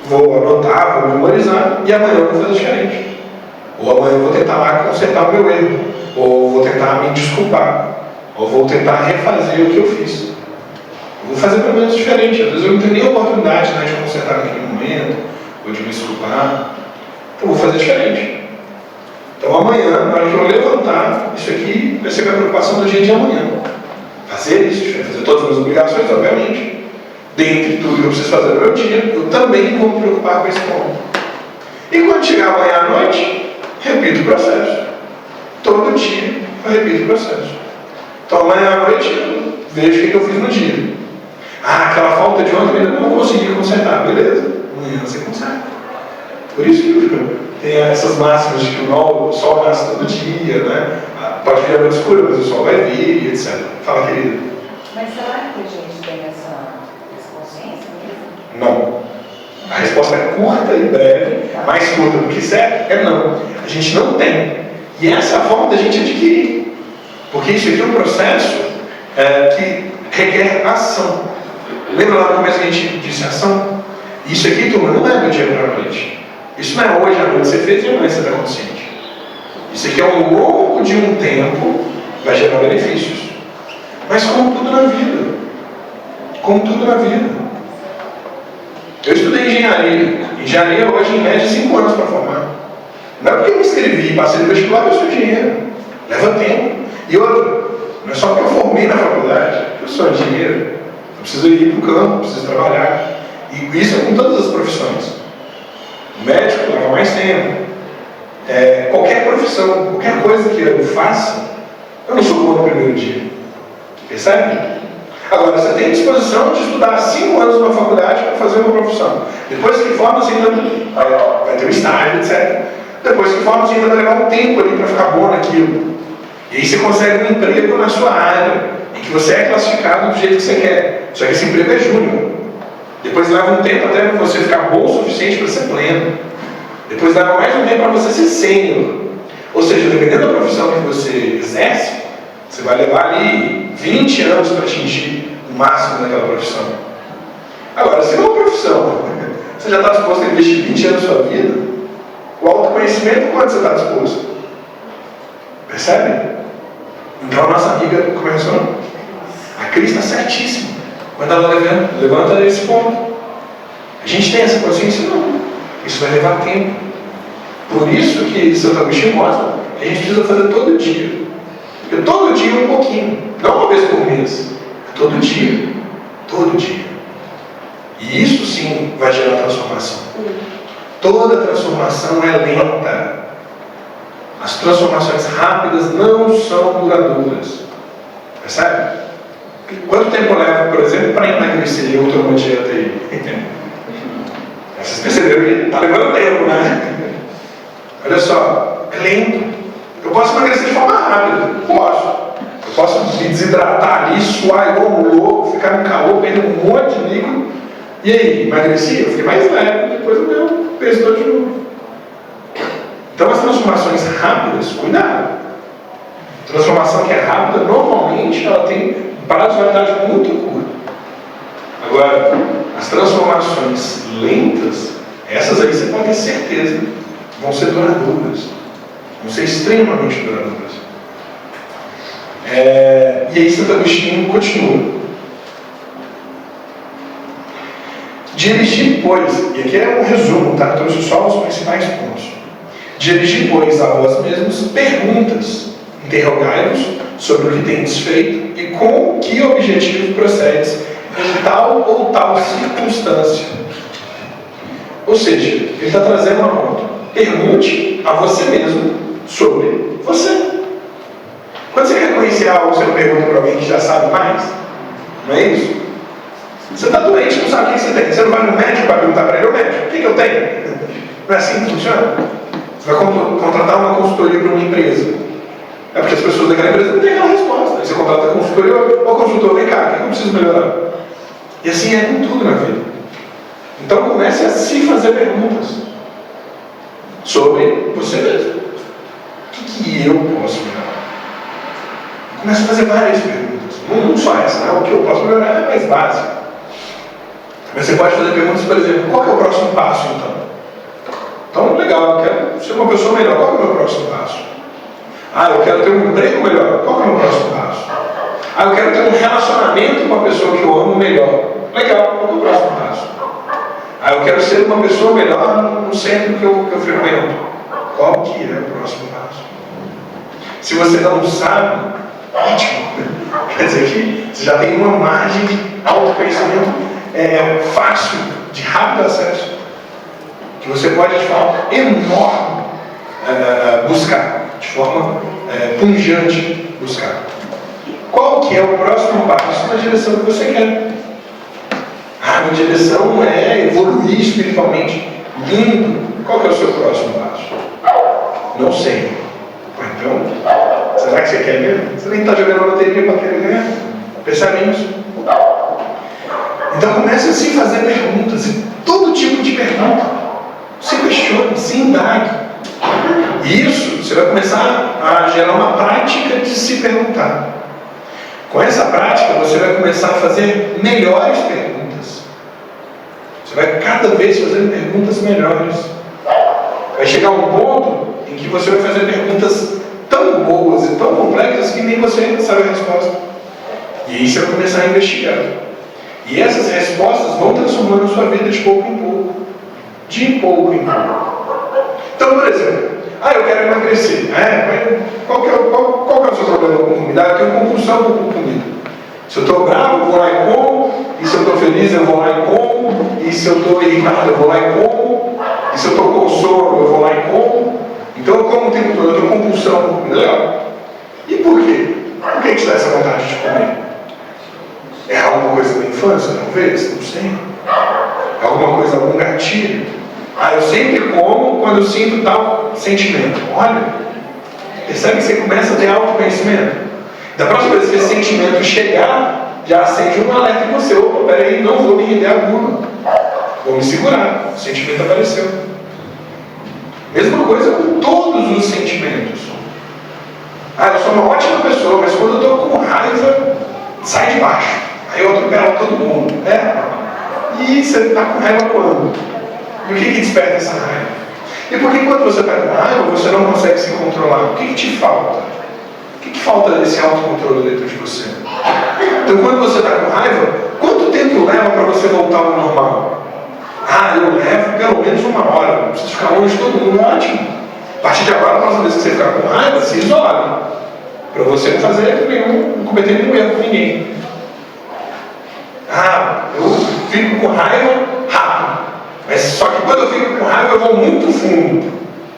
vou anotar, vou memorizar e amanhã eu vou fazer diferente. Ou amanhã eu vou tentar lá consertar o meu erro. Ou vou tentar me desculpar. Ou vou tentar refazer o que eu fiz. Eu vou fazer pelo menos diferente. Às vezes eu não tenho nem oportunidade, né, de consertar naquele momento, ou de me desculpar. Então eu vou fazer diferente. Então amanhã, na hora que eu levantar, isso aqui vai ser minha preocupação do dia de amanhã. Fazer isso, fazer todas as minhas obrigações, obviamente. Dentre tudo que eu preciso fazer no meu dia, eu também vou me preocupar com esse ponto. E quando chegar amanhã à noite, repito o processo. Todo dia eu repito o processo. Então amanhã à noite eu vejo o que eu fiz no dia. Ah, aquela falta de ontem eu não consegui consertar. Beleza, amanhã você conserta. Por isso que tem essas máximas de que o sol nasce todo dia, né? Pode vir a noite escura, mas o sol vai vir, etc. Fala, querida. Mas será que a gente tem essa consciência mesmo? Não. A resposta é curta e breve, mais curta do que certo, é não. A gente não tem. E essa é a forma da gente adquirir. Porque isso aqui é um processo que requer ação. Lembra lá no começo que a gente disse ação? Isso aqui, turma, não é do dia para a noite. Isso não é hoje à noite você fez e amanhã você está consciente. Isso aqui ao longo de um tempo vai gerar benefícios. Mas como tudo na vida. Como tudo na vida. Eu estudei engenharia. Engenharia hoje, em média, 5 anos para formar. Não é porque eu me inscrevi e passei no vestibular que eu sou engenheiro. Leva tempo. E outra, não é só porque eu formei na faculdade que eu sou engenheiro. Eu preciso ir para o campo, preciso trabalhar. E isso é com todas as profissões. O médico leva mais tempo. Qualquer profissão, qualquer coisa que eu faça, eu não sou bom no primeiro dia. Percebe? Agora, você tem disposição de estudar 5 anos numa faculdade para fazer uma profissão. Depois que forma, você ainda vai ter um estágio, etc. Depois que forma, você ainda vai levar um tempo ali para ficar bom naquilo. E aí você consegue um emprego na sua área, em que você é classificado do jeito que você quer. Só que esse emprego é júnior. Depois leva um tempo até para você ficar bom o suficiente para ser pleno. Depois leva mais um tempo para você ser sênior. Ou seja, dependendo da profissão que você exerce, você vai levar ali 20 anos para atingir o máximo daquela profissão. Agora, se é uma profissão, você já está disposto a investir 20 anos da sua vida, o autoconhecimento, quanto você está disposto? Percebe? Então a nossa amiga começou. A Cris está certíssima quando ela levanta esse ponto. A gente tem essa consciência? Não. Isso vai levar tempo. Por isso que Santo Agostinho mostra que a gente precisa fazer todo dia. Porque todo dia um pouquinho. Não uma vez por mês. Todo dia. Todo dia. E isso sim vai gerar transformação. Toda transformação é lenta. As transformações rápidas não são duradouras. Percebe? Quanto tempo leva, por exemplo, para emagrecer em outra dieta aí? Vocês perceberam que está levando tempo, né? Olha só, é lento. Eu posso emagrecer de forma rápida? Posso. Eu posso me desidratar ali, suar igual um louco, ficar no calor, perder um monte de líquido. E aí, emagreci? Eu fiquei mais leve, depois o meu peso todo de novo. Então as transformações rápidas, cuidado. Transformação que é rápida, normalmente ela tem prazo de validade muito curto. Agora, as transformações lentas, essas aí você pode ter certeza, vão ser duradouras. Vão ser extremamente duradouras. E aí Santo Agostinho continua. Dirigir, pois, e aqui é um resumo, tá? Trouxe só os principais pontos. Dirigir, pois, a vós mesmos perguntas, interrogai-vos sobre o que tendes feito e com que objetivo procedes em tal ou tal circunstância. Ou seja, ele está trazendo uma ponta. Pergunte a você mesmo sobre você. Quando você quer conhecer algo, você não pergunta para alguém que já sabe mais? Não é isso? Você está doente, não sabe o que você tem. Você não vai no médico para perguntar para ele: ô médico, o que eu tenho? Não é assim que funciona? Você vai contratar uma consultoria para uma empresa. É porque as pessoas daquela empresa não têm aquela resposta. Aí você contrata a consultoria: ô consultor, vem cá, o que eu preciso melhorar? E assim é com tudo na vida. Então comece a se fazer perguntas sobre você mesmo. O que eu posso melhorar? Começa a fazer várias perguntas. Não só essa, né? O que eu posso melhorar é mais básico. Mas você pode fazer perguntas, por exemplo, qual que é o próximo passo então? Então, legal, eu quero ser uma pessoa melhor, qual que é o meu próximo passo? Ah, eu quero ter um emprego melhor, qual que é o meu próximo passo? Ah, eu quero ter um relacionamento com a pessoa que eu amo melhor. Legal, qual que é o próximo passo? Ah, eu quero ser uma pessoa melhor no centro que eu frequento. Qual que é o próximo passo? Se você não sabe, ótimo. Quer dizer que você já tem uma margem de autoconhecimento fácil, de rápido acesso, que você pode de forma enorme buscar, de forma pungente buscar. Qual que é o próximo passo na direção que você quer? Ah, minha direção é evoluir espiritualmente. Lindo. Qual que é o seu próximo passo? Não sei. Então, será que você quer mesmo? Você nem está jogando loteria para querer ganhar? Percebe isso? Então comece a se fazer perguntas, e todo tipo de pergunta. Se questione, se indague. E isso, você vai começar a gerar uma prática de se perguntar. Com essa prática, você vai começar a fazer melhores perguntas. Você vai cada vez fazer perguntas melhores. Vai chegar um ponto em que você vai fazer perguntas tão boas e tão complexas que nem você sabe a resposta. E aí você vai começar a investigar. E essas respostas vão transformando a sua vida de pouco em pouco. De pouco em pouco. Então, por exemplo, eu quero emagrecer. Qual que é o seu problema com comida? Eu tenho compulsão com comida. Se eu estou bravo, eu vou lá e como. E se eu estou feliz, eu vou lá e como. E se eu estou irritado, eu vou lá e como. E se eu estou com sono, eu vou lá e como. Então eu como o tempo todo, eu tenho compulsão com comida. Legal. E por quê? Por que te dá essa vontade de comer? É alguma coisa da infância, talvez? Não sei. É alguma coisa, algum gatilho? Eu sempre como quando eu sinto tal sentimento. Olha, percebe que você começa a ter autoconhecimento? Da próxima vez que esse sentimento chegar, já acende um alerta em você. Opa, peraí, não vou me render a gula. Vou me segurar. O sentimento apareceu. Mesma coisa com todos os sentimentos. Eu sou uma ótima pessoa, mas quando eu estou com raiva, sai de baixo. Aí eu atropelo todo mundo. E você está com raiva quando? E o que desperta essa raiva? E por que quando você está com raiva, você não consegue se controlar? O que te falta? O que falta desse autocontrole dentro de você? Então quando você está com raiva, quanto tempo leva para você voltar ao normal? Eu levo pelo menos 1 hora. Não precisa ficar longe de todo mundo, ótimo. A partir de agora, a próxima vez que você ficar com raiva, se isole. Para você não cometer nenhum erro com ninguém. Eu fico com raiva rápido. Mas só que quando eu fico com raiva, eu vou muito fundo.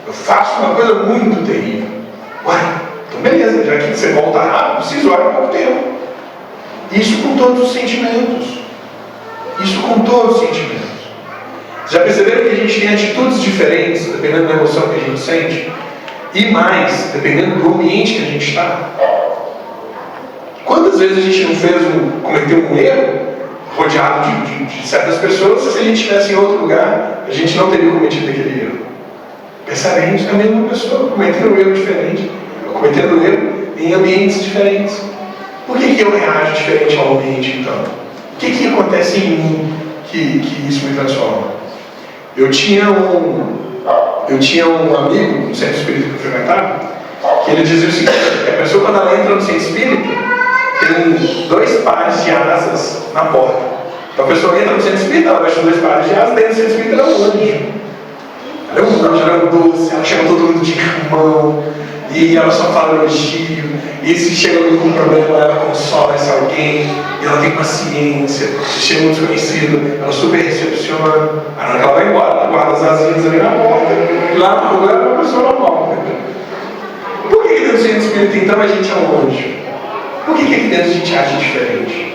Eu faço uma coisa muito terrível. Então beleza, já que você volta rápido, se isole por pouco tempo. Isso com todos os sentimentos. Isso com todos os sentimentos. Já perceberam que a gente tem atitudes diferentes, dependendo da emoção que a gente sente? E mais, dependendo do ambiente que a gente está? Quantas vezes a gente não cometeu um erro, rodeado de certas pessoas, se a gente estivesse em outro lugar, a gente não teria cometido aquele erro? Percebem isso? É a mesma pessoa, cometendo um erro diferente, cometendo um erro em ambientes diferentes. Por que eu reajo diferente ao ambiente, então? O que acontece em mim que isso me transforma? Eu tinha um amigo no centro espírita que eu frequentava, que ele dizia o seguinte: a pessoa, quando ela entra no centro espírita, tem 2 pares de asas na porta. Então a pessoa entra no centro espírita, ela veste 2 pares de asas, dentro do centro espírita ela é um anjo. Ela é um anjo, ela é um doce, ela chama todo mundo de irmão, e ela só fala elogio, e se chega alguém com um problema, ela consola esse alguém, e ela tem paciência. Se chega um desconhecido, ela super recepciona. Aí na hora que ela vai embora, ela guarda as asinhas ali na porta, e lá no lugar é uma pessoa normal. Por que dentro do centro espírita então a gente é um anjo? Por que aqui dentro a gente age diferente?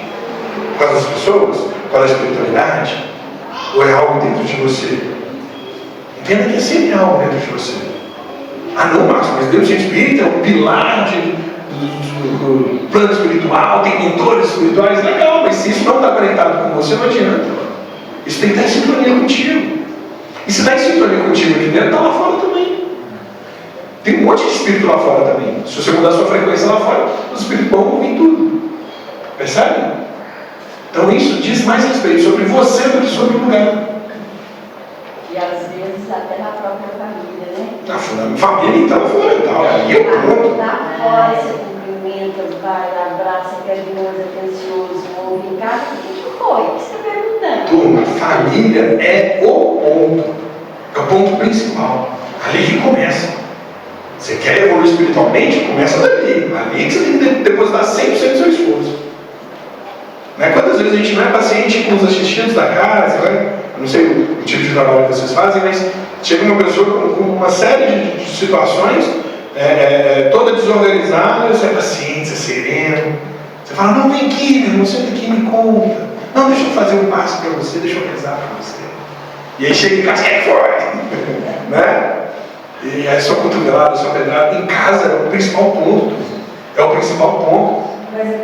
Por causa das pessoas? Por causa da espiritualidade? Ou é algo dentro de você? Entenda que é sempre algo dentro de você. Não, Marcos, mas Deus é espírita, é um pilar do plano espiritual, tem mentores espirituais. Legal, mas se isso não está conectado com você, não adianta. Isso tem que estar em sintonia contigo. E se está em sintonia contigo aqui dentro, está lá fora também. Tem um monte de espírito lá fora também. Se você mudar a sua frequência lá fora, os espíritos bons vão vir tudo. Percebe? Então isso diz mais respeito sobre você do que sobre o lugar. E às vezes até na própria família, né? Na família então é fundamental. Aí é pronto. Na fora você cumprimenta, vai, abraça, carinhoso, atencioso, ouve em casa. O que foi? O que você está perguntando? Turma, família é o ponto. É o ponto principal. Ali que começa. Você quer evoluir espiritualmente? Começa dali. Ali que você tem que depositar 100% do seu esforço. Né? Quantas vezes a gente não é paciente com os assistidos da casa, né? Eu não sei o tipo de trabalho que vocês fazem, mas chega uma pessoa com uma série de situações, toda desorganizada, você é paciente, você é sereno. Você fala, não, vem aqui, meu irmão, senta aqui e me conta. Não, deixa eu fazer um passo para você, deixa eu rezar para você. E aí chega em casa, quem foi? Né? E aí só cotovelada, só pedrada. Em casa é o principal ponto. É o principal ponto. Mas,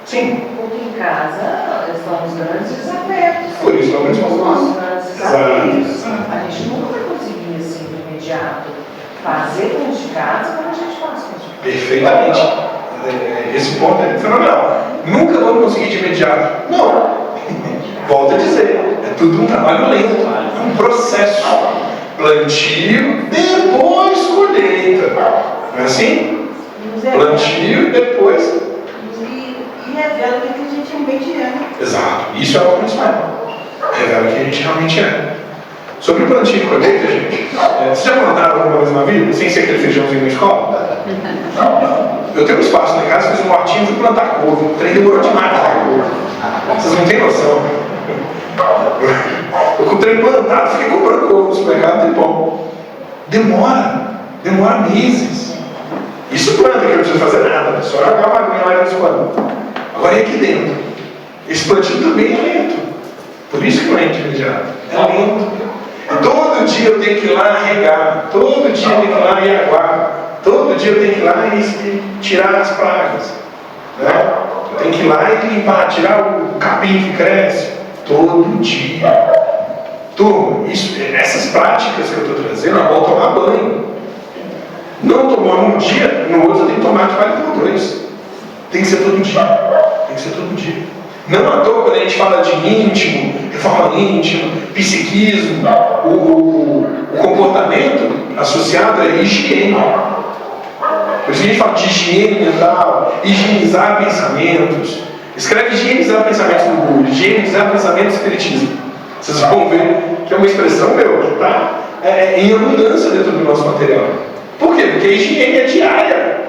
Sim. porque em casa estamos grandes desafios. Por isso é o principal ponto. Nossos grandes desafios. Exato. A gente nunca vai conseguir, assim, de imediato, fazer com os de casa como a gente faz com os de casa. Perfeitamente. Esse ponto é fenomenal. Nunca vamos conseguir de imediato. Não. Volto a dizer, é tudo um trabalho lento, é um processo. Plantio, depois colheita. Não é assim? Plantio, depois. E revela o que a gente realmente é. Exato. Isso é o principal. Revela o que a gente realmente é. Sobre plantio e colheita, gente, vocês já plantaram alguma vez na vida, sem ser aquele feijãozinho na escola? Eu tenho um espaço na casa, fiz um hortinho e fui plantar couve. O trem demorou demais para plantar couve. Vocês não têm noção. Eu com o trem plantado, fiquei comprando couve no supermercado, tem pão. Demora meses. Isso planta, que eu não preciso fazer nada, só jogar uma aguinha lá de vez em quando. Agora é aqui dentro. Esse plantio também é lento. Por isso que não é imediato. É lento. Todo dia eu tenho que ir lá regar. Todo dia eu tenho que ir lá e aguar. Todo dia eu tenho que ir lá e tirar as pragas. Né? Eu tenho que ir lá e limpar, tirar o capim que cresce. Todo dia. Turma, essas práticas que eu estou trazendo, é bom tomar banho. Não tomar um dia, no outro tem que tomar de vale por 2. Tem que ser todo dia. Tem que ser todo dia. Não à toa, quando a gente fala de íntimo, reforma íntima, psiquismo, o comportamento associado à higiene. Por isso a gente fala de higiene mental, higienizar pensamentos. Escreve higienizar pensamentos no Google, higienizar pensamentos espiritismo. Vocês vão ver que é uma expressão que está em abundância dentro do nosso material. Por quê? Porque a higiene é diária.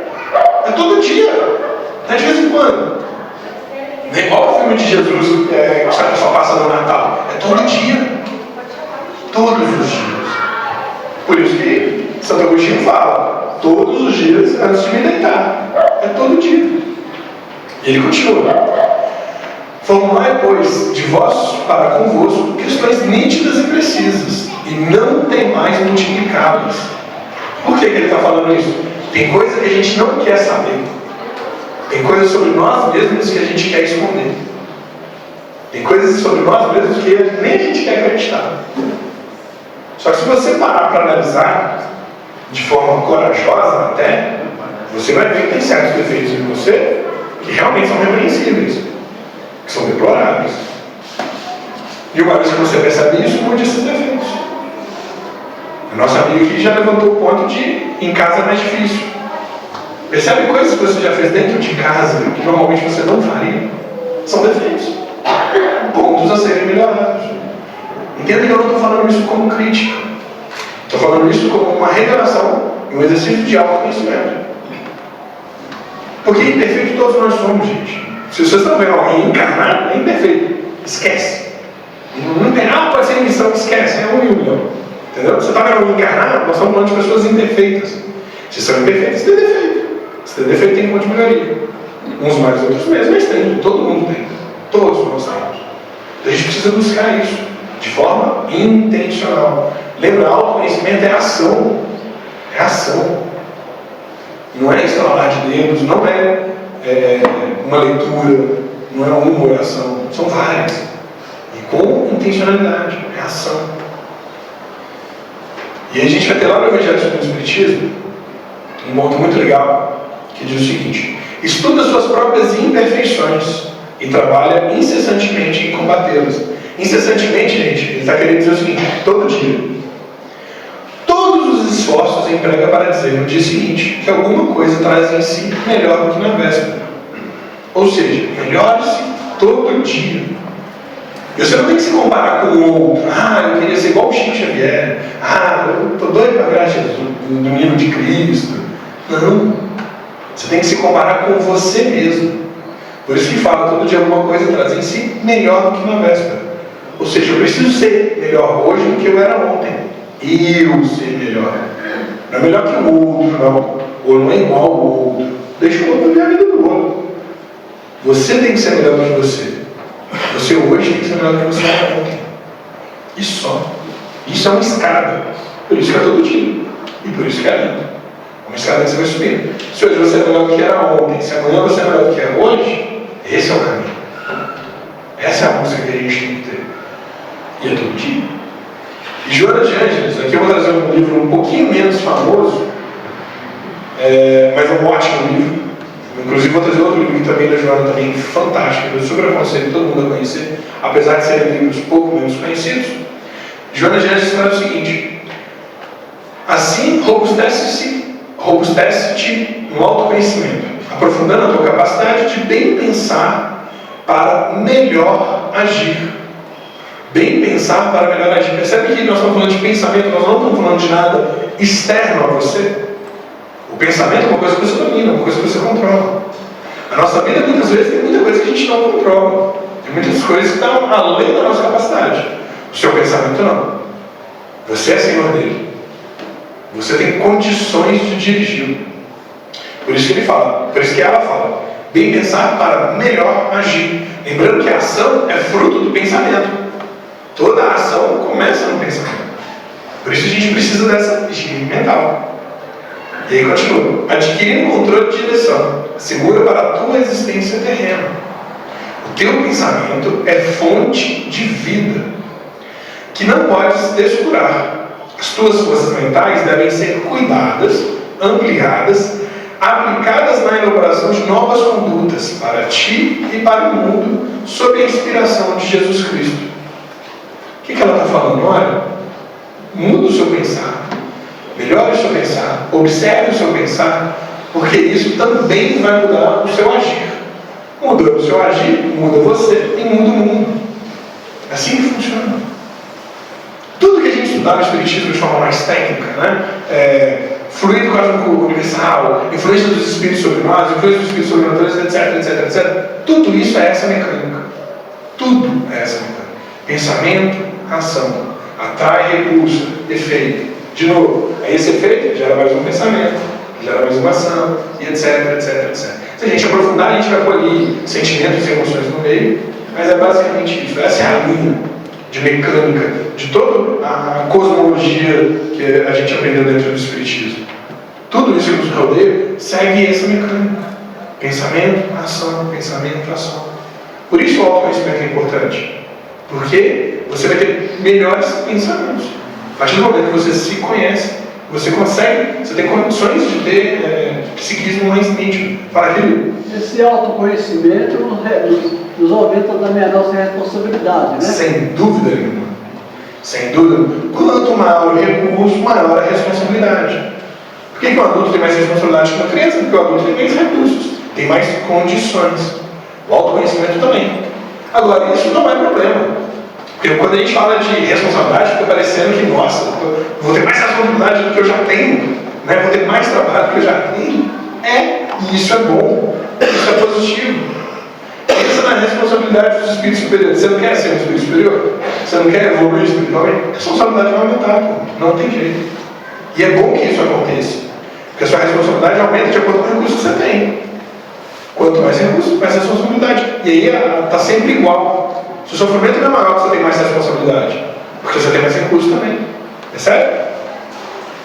É todo dia. Não é de vez em quando. Não é igual o filme de Jesus que só passa no Natal. É todo dia. Todos os dias. Por isso que Santo Agostinho fala, todos os dias antes de me deitar. É todo dia. E ele continua. Formulai, pois, de vós para convosco questões nítidas e precisas, e não temais multiplicá-las. Por que ele está falando isso? Tem coisa que a gente não quer saber. Tem coisas sobre nós mesmos que a gente quer esconder. Tem coisas sobre nós mesmos que nem a gente quer acreditar. Só que se você parar para analisar, de forma corajosa até, você vai ver que tem certos defeitos em você que realmente são repreensíveis, que são deploráveis. E uma vez que você percebe isso, mude esses defeitos. A nossa amiga aqui já levantou o ponto de em casa é mais difícil. Percebe coisas que você já fez dentro de casa que normalmente você não faria? São defeitos. Pontos a serem melhorados. Entenda que eu não estou falando isso como crítica. Estou falando isso como uma revelação e um exercício de autoconhecimento. Porque imperfeito todos nós somos, gente. Se vocês estão vendo alguém encarnar, é imperfeito. Esquece. Não pode ser missão, esquece. É 1 em 1 milhão. Entendeu? Você está vendo alguém encarnar, nós estamos falando de pessoas imperfeitas. Se são imperfeitos, tem defeito. Se tem defeito, tem ponto de melhoria. Uns mais, outros menos, mas tem. Todo mundo tem. Todos nós temos. Então a gente precisa buscar isso de forma intencional. Lembra, autoconhecimento é ação. É ação. Não é estralar de dedos, não é uma leitura, não é uma oração. São várias. E com intencionalidade. É ação. E a gente vai ter lá no Evangelho segundo o Espiritismo um ponto muito legal, que diz o seguinte: estuda suas próprias imperfeições e trabalha incessantemente em combatê-las. Incessantemente, gente, ele está querendo dizer o seguinte: todo dia. Todos os esforços emprega para dizer no dia seguinte que alguma coisa traz em si melhor do que na véspera. Ou seja, melhore-se todo dia. E você não tem que se comparar com o outro. Eu queria ser igual o Chico Xavier. Eu estou doido para virar Jesus, do menino de Cristo. Não. Você tem que se comparar com você mesmo. Por isso que fala, todo dia alguma coisa traz em si melhor do que na véspera. Ou seja, eu preciso ser melhor hoje do que eu era ontem. Eu ser melhor. Não é melhor que o outro, não. Ou não é igual ao outro. Deixa o outro viver a vida do outro. Você tem que ser melhor do que você. Você hoje tem que ser melhor do que você era ontem. E só. Isso é uma escada. Por isso que é todo dia. E por isso que é lindo. Uma escada que você vai subir. Se hoje você é melhor do que era ontem, se amanhã você é melhor do que é hoje, esse é o caminho. Essa é a música que a gente tem que ter. E é todo dia. E Joana de Ângeles, aqui eu vou trazer um livro um pouquinho menos famoso, mas é um ótimo livro. Inclusive vou trazer outro livro também da Joana, também fantástico. Eu super aconselho todo mundo a conhecer, apesar de serem livros pouco menos conhecidos. Joana de Ângeles fala o seguinte: assim robustece-te no autoconhecimento, aprofundando a tua capacidade de bem pensar para melhor agir. Bem pensar para melhor agir. Percebe que nós estamos falando de pensamento, nós não estamos falando de nada externo a você. O pensamento é uma coisa que você domina, uma coisa que você controla. A nossa vida, muitas vezes, tem muita coisa que a gente não controla. Tem muitas coisas que estão além da nossa capacidade. O seu pensamento não. Você é senhor dele. Você tem condições de dirigi-lo. Por isso que ele fala, por isso que ela fala, bem pensar para melhor agir. Lembrando que a ação é fruto do pensamento. Toda a ação começa no pensamento. Por isso a gente precisa dessa higiene mental. E aí continua: adquirir um controle de direção segura para a tua existência terrena. O teu pensamento é fonte de vida que não podes descurar. As tuas forças mentais devem ser cuidadas, ampliadas, aplicadas na elaboração de novas condutas para ti e para o mundo, sob a inspiração de Jesus Cristo. O que ela está falando? Olha, muda o seu pensar, melhore o seu pensar, observe o seu pensar, porque isso também vai mudar o seu agir. Mudando o seu agir, muda você e muda o mundo. É assim que funciona. Tudo que a gente estudar no Espiritismo de forma mais técnica, fluido cósmico universal, influência dos espíritos sobre nós, influência dos espíritos sobre natureza, etc. Tudo isso é essa mecânica. Tudo é essa mecânica. Pensamento, ação. Atrai, repulsa, efeito. De novo, aí esse efeito gera mais um pensamento, gera mais uma ação, e etc. Se a gente aprofundar, a gente vai polir sentimentos e emoções no meio, mas é basicamente isso. Essa é a linha de mecânica, de toda a cosmologia que a gente aprendeu dentro do Espiritismo. Tudo isso que nos rodeia segue essa mecânica. Pensamento, ação, pensamento, ação. Por isso o autoconhecimento é importante. Porque você vai ter melhores pensamentos. A partir do momento que você se conhece, você tem condições de ter psiquismo mais nítido. Fala aquilo. Esse autoconhecimento nos aumenta também a nossa responsabilidade, né? Sem dúvida nenhuma. Sem dúvida. Quanto maior o recurso, maior a responsabilidade. Por que o adulto tem mais responsabilidade que uma criança? Porque o adulto tem mais recursos, tem mais condições. O autoconhecimento também. Agora, isso não é problema. Porque quando a gente fala de responsabilidade, fica parecendo que, nossa, vou ter mais responsabilidade do que eu já tenho, né? Vou ter mais trabalho do que eu já tenho. E isso é bom, isso é positivo. Pensa na responsabilidade dos espíritos superiores. Você não quer ser um espírito superior? Você não quer evoluir espiritualmente? A responsabilidade vai aumentar, pô. Não tem jeito. E é bom que isso aconteça. Porque a sua responsabilidade aumenta de acordo com o recurso que você tem. Quanto mais recurso, mais responsabilidade. E aí está sempre igual. Se o sofrimento não é maior, você tem mais responsabilidade. Porque você tem mais recurso também. Percebe?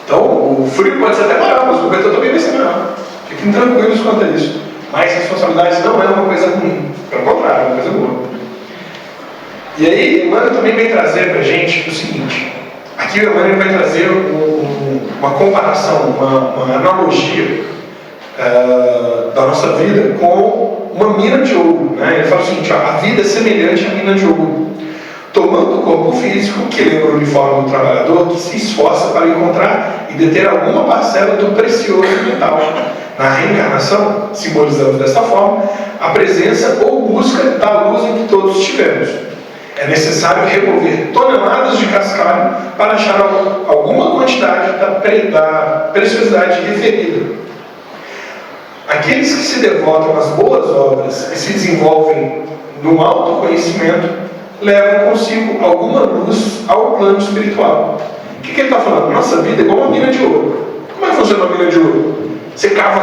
Então, o frio pode ser até maior, mas o cobertor também vai ser maior. Fiquem tranquilos quanto a isso. Mais responsabilidade não é uma coisa ruim. Pelo contrário, é uma coisa boa. E aí, Emmanuel também vem trazer para a gente o seguinte: a Aqui o Emmanuel vai trazer uma comparação, uma analogia da nossa vida com uma mina de ouro. Né? Ele fala o seguinte: ó, a vida é semelhante à mina de ouro, tomando o corpo físico, que lembra o uniforme do trabalhador, que se esforça para encontrar e deter alguma parcela do precioso metal. Na reencarnação, simbolizamos desta forma a presença ou busca da luz em que todos estivemos. É necessário remover toneladas de cascalho para achar alguma quantidade da preciosidade referida. Aqueles que se devotam às boas obras e se desenvolvem no autoconhecimento levam consigo alguma luz ao plano espiritual. O que ele está falando? Nossa vida é igual uma mina de ouro. Como é que funciona uma mina de ouro? Você cava,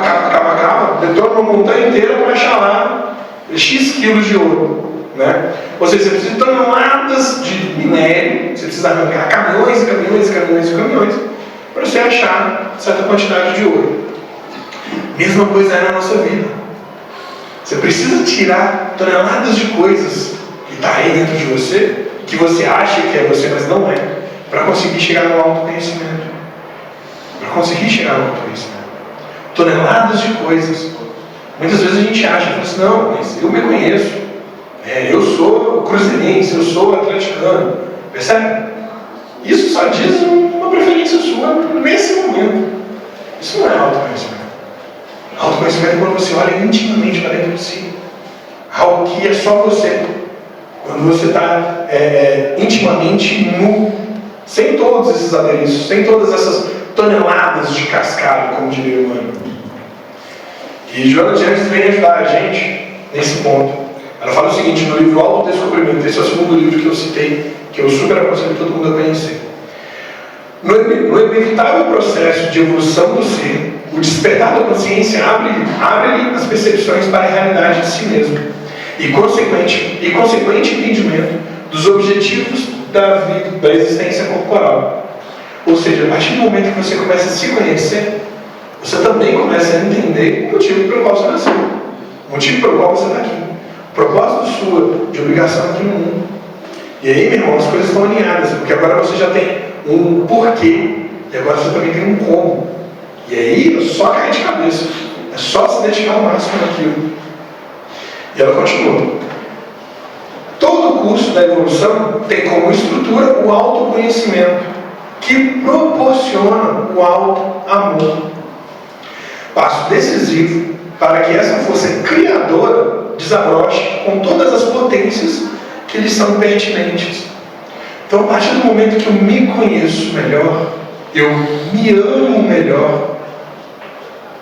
detona uma montanha inteira para achar lá X quilos de ouro. Né? Ou seja, você precisa de toneladas de minério, você precisa arrancar caminhões para você achar certa quantidade de ouro. Mesma coisa é na nossa vida. Você precisa tirar toneladas de coisas que está aí dentro de você, que você acha que é você, mas não é, para conseguir chegar no autoconhecimento. Toneladas de coisas. Muitas vezes a gente acha, fala assim, não, mas eu me conheço. Eu sou cruzeirense, eu sou atleticano. Percebe? Isso só diz uma preferência sua nesse momento. Isso não é autoconhecimento. Autoconhecimento é quando você olha intimamente para dentro de si. Algo que é só você. Quando você está intimamente nu, sem todos esses adereços, sem todas essas toneladas de cascalho, como diria o humano. E Joana James vem ajudar a gente nesse ponto. Ela fala o seguinte no livro Autodescobrimento, esse é o segundo livro que eu citei, que eu super aconselho todo mundo a conhecer. No inevitável processo de evolução do ser, o despertar da consciência abre-lhe as percepções para a realidade de si mesmo e consequente entendimento dos objetivos da vida, da existência corporal. Ou seja, a partir do momento que você começa a se conhecer, você também começa a entender o motivo pelo qual você nasceu, o motivo pelo qual você está aqui, o propósito sua de obrigação aqui no mundo. E aí, meu irmão, as coisas estão alinhadas, porque agora você já tem um porquê e agora você também tem um como. E aí, é só cair de cabeça, é só se dedicar ao máximo naquilo. E ela continua. Todo o curso da evolução tem como estrutura o autoconhecimento, que proporciona o auto-amor. Passo decisivo para que essa força criadora desabroche com todas as potências que lhes são pertinentes. Então, a partir do momento que eu me conheço melhor, eu me amo melhor.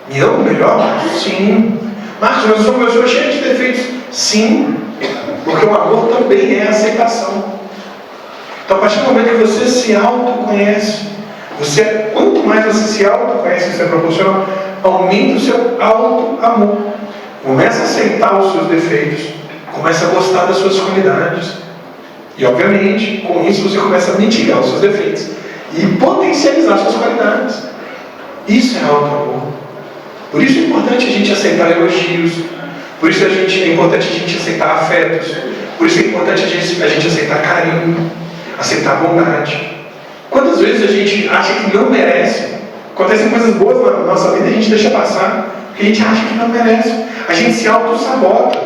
Me amo melhor? Sim. Marcos, mas eu sou uma pessoa cheia de defeitos. Sim, porque o amor também é aceitação. Então, a partir do momento que você se autoconhece, quanto mais você se autoconhece, você proporciona, aumenta o seu auto-amor. Começa a aceitar os seus defeitos, começa a gostar das suas qualidades. E, obviamente, com isso você começa a mitigar os seus defeitos e potencializar suas qualidades. Isso é auto-amor. Por isso é importante a gente aceitar elogios. Por isso é importante a gente aceitar afetos. Por isso é importante a gente aceitar carinho, aceitar bondade. Quantas vezes a gente acha que não merece? Acontecem coisas boas na nossa vida e a gente deixa passar, porque a gente acha que não merece. A gente se auto-sabota.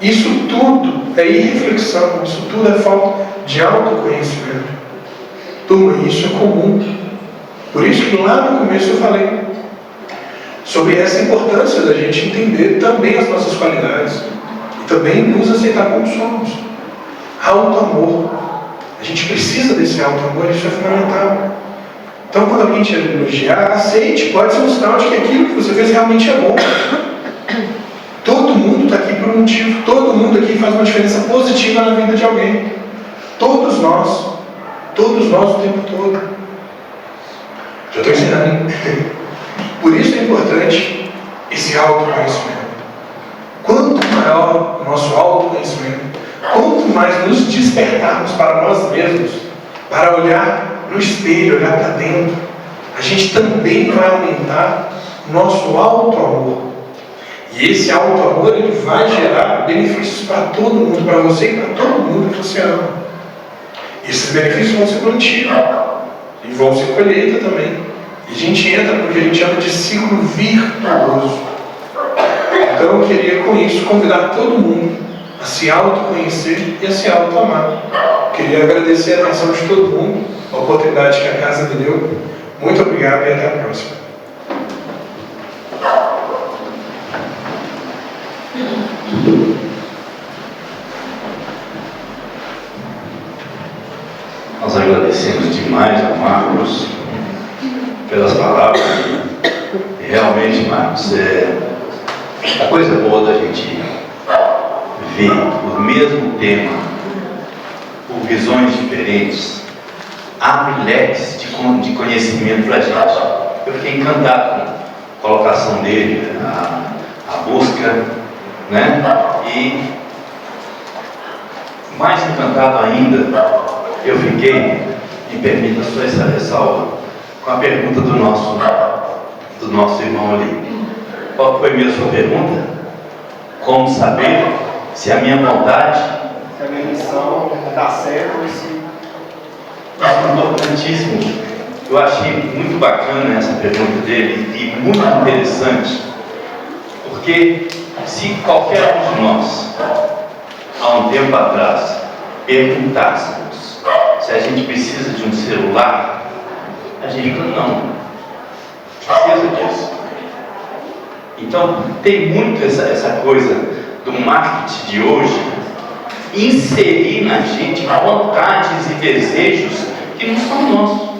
Isso tudo é irreflexão, isso tudo é falta de autoconhecimento. Turma, isso é comum. Por isso que lá no começo eu falei sobre essa importância da gente entender também as nossas qualidades e também nos aceitar como somos. Auto-amor. A gente precisa desse auto-amor, isso é fundamental. Então, quando alguém te elogiar, aceite, pode ser um sinal de que aquilo que você fez realmente é bom. Todo mundo está aqui por um motivo, todo mundo aqui faz uma diferença positiva na vida de alguém. Todos nós o tempo todo. Já estou ensinando. Por isso é importante esse autoconhecimento. Quanto maior o nosso autoconhecimento, quanto mais nos despertarmos para nós mesmos, para olhar no espelho, olhar para dentro, a gente também vai aumentar o nosso auto-amor. E esse auto-amor, ele vai gerar benefícios para todo mundo, para você e para todo mundo que você ama. E esses benefícios vão ser contínuos. envolve colheita também. E a gente entra porque a gente chama de ciclo virtuoso. Então eu queria com isso convidar todo mundo a se autoconhecer e a se autoamar. Queria agradecer a atenção de todo mundo, a oportunidade que a casa me deu. Muito obrigado e até a próxima. Nós agradecemos demais ao Marcos pelas palavras. Realmente, Marcos, a coisa boa da gente ver o mesmo tema por visões diferentes abre leques de conhecimento para a gente. Eu fiquei encantado com a colocação dele, a busca, né? E mais encantado ainda eu fiquei, me permita só essa ressalva, com a pergunta do nosso irmão ali. Qual foi a sua pergunta? Como saber se a minha vontade, Se a minha missão está certa ou se... isso é importantíssimo. Eu achei muito bacana essa pergunta dele e muito interessante, porque se qualquer um de nós, há um tempo atrás, perguntássemos se a gente precisa de um celular, a gente não precisa disso. Então, tem muito essa coisa do marketing de hoje, inserir na gente vontades e desejos que não são nossos,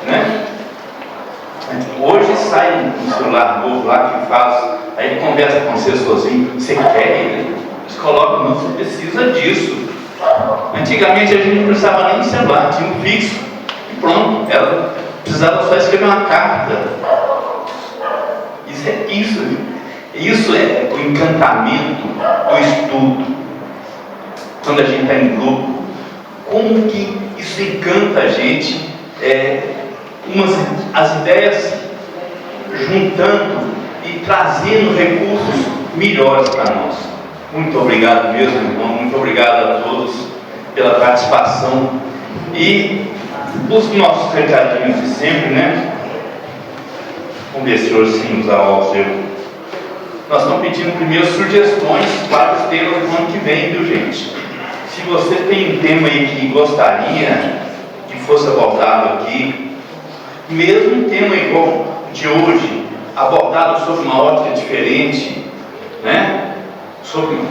né? Hoje sai um celular novo lá que faz, aí ele conversa com você sozinho, você quer? Eles colocam, não, você precisa disso. Antigamente a gente não precisava nem de celular, tinha um fixo e pronto, ela precisava só escrever uma carta. Isso é o encantamento do estudo. Quando a gente está em grupo, como que isso encanta a gente, as ideias juntando e trazendo recursos melhores para nós. Muito obrigado mesmo, irmão, muito obrigado a todos pela participação e os nossos recadinhos de sempre, né? Vamos ver se hoje sim usar óculos. Nós estamos pedindo primeiro sugestões para os temas do ano que vem, viu, gente? Se você tem um tema aí que gostaria que fosse abordado aqui, mesmo um tema igual de hoje, abordado sob uma ótica diferente, né? Sobre o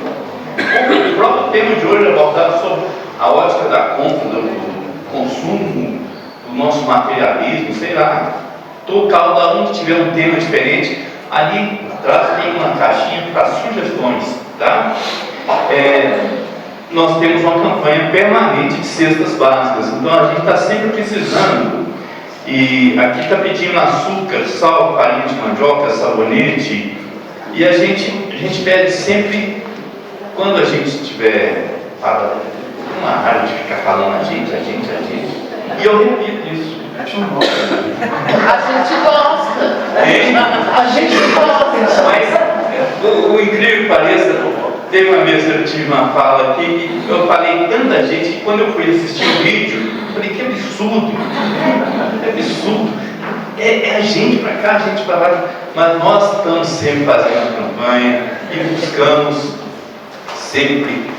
próprio tema de hoje abordado sobre a ótica da compra, do consumo, do nosso materialismo, sei lá. Cada um que tiver um tema diferente, ali atrás tem uma caixinha para sugestões, tá? Nós temos uma campanha permanente de cestas básicas, então a gente está sempre precisando, e aqui está pedindo açúcar, sal, farinha de mandioca, sabonete, e a gente pede sempre, quando a gente estiver uma raiva de ficar falando a gente, e eu repito isso. A gente gosta. A gente gosta. Mas o incrível que pareça, teve uma vez que eu tive uma fala aqui e eu falei tanta gente que quando eu fui assistir o vídeo, eu falei, que absurdo, que absurdo. É a gente para cá, a gente para lá, mas nós estamos sempre fazendo a campanha e buscamos sempre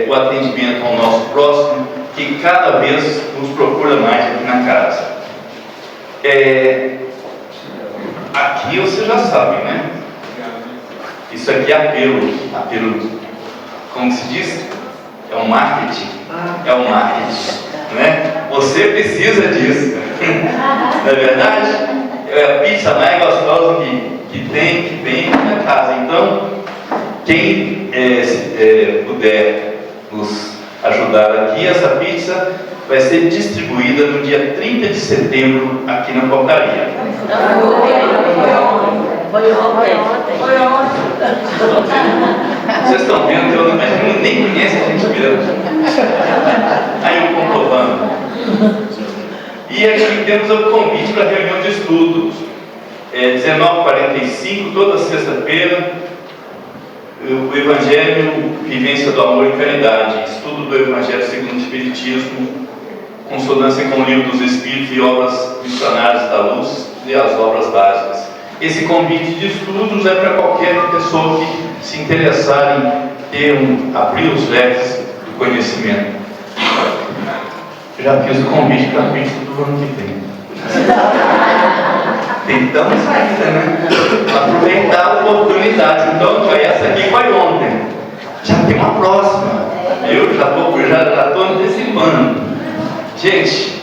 o atendimento ao nosso próximo, que cada vez nos procura mais aqui na casa. Aqui você já sabe, né? Isso aqui é apelo, como se diz? É um marketing, né? Você precisa disso, não é verdade? A pizza mais gostosa que tem na casa. Então, quem puder nos ajudar aqui, essa pizza vai ser distribuída no dia 30 de setembro aqui na portaria. Foi ontem. Vocês estão vendo que eu nem conheço a gente mesmo. Aí eu comprovando. E aqui temos o convite para a reunião de estudos. 19h45, toda sexta-feira, o Evangelho, Vivência do Amor e Caridade, estudo do Evangelho segundo o Espiritismo, consonância com o livro dos Espíritos e obras missionárias da luz e as obras básicas. Esse convite de estudos é para qualquer pessoa que se interessar em abrir os leques do conhecimento. Já fiz o convite para a pista do ano que vem. Então, saída, né? Aproveitar a oportunidade. Então, essa aqui foi ontem. Já tem uma próxima. Eu já estou antecipando. Gente,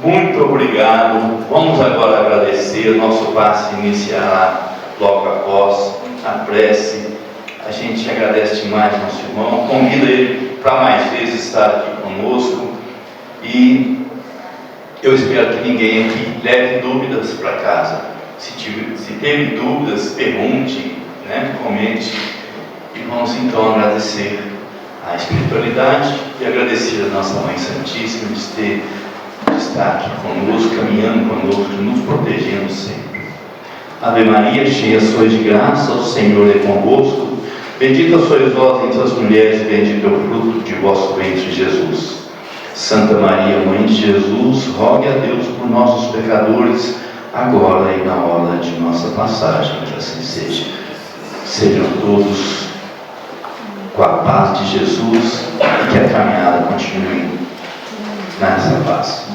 muito obrigado. Vamos agora agradecer. O nosso passe iniciará logo após a prece. A gente agradece demais nosso irmão. Convida ele para mais vezes estar aqui conosco. E eu espero que ninguém aqui leve dúvidas para casa. Se teve dúvidas, pergunte, né? Comente. E vamos então agradecer a espiritualidade e agradecer a nossa Mãe Santíssima de estar aqui conosco, caminhando conosco, nos protegendo sempre. Ave Maria, cheia sois de graça, o Senhor é convosco. Bendita sois vós entre as mulheres, bendito é o fruto de vosso ventre, Jesus. Santa Maria, Mãe de Jesus, rogue a Deus por nós, os pecadores, agora e na hora de nossa passagem, que assim seja. Sejam todos com a paz de Jesus e que a caminhada continue nessa paz.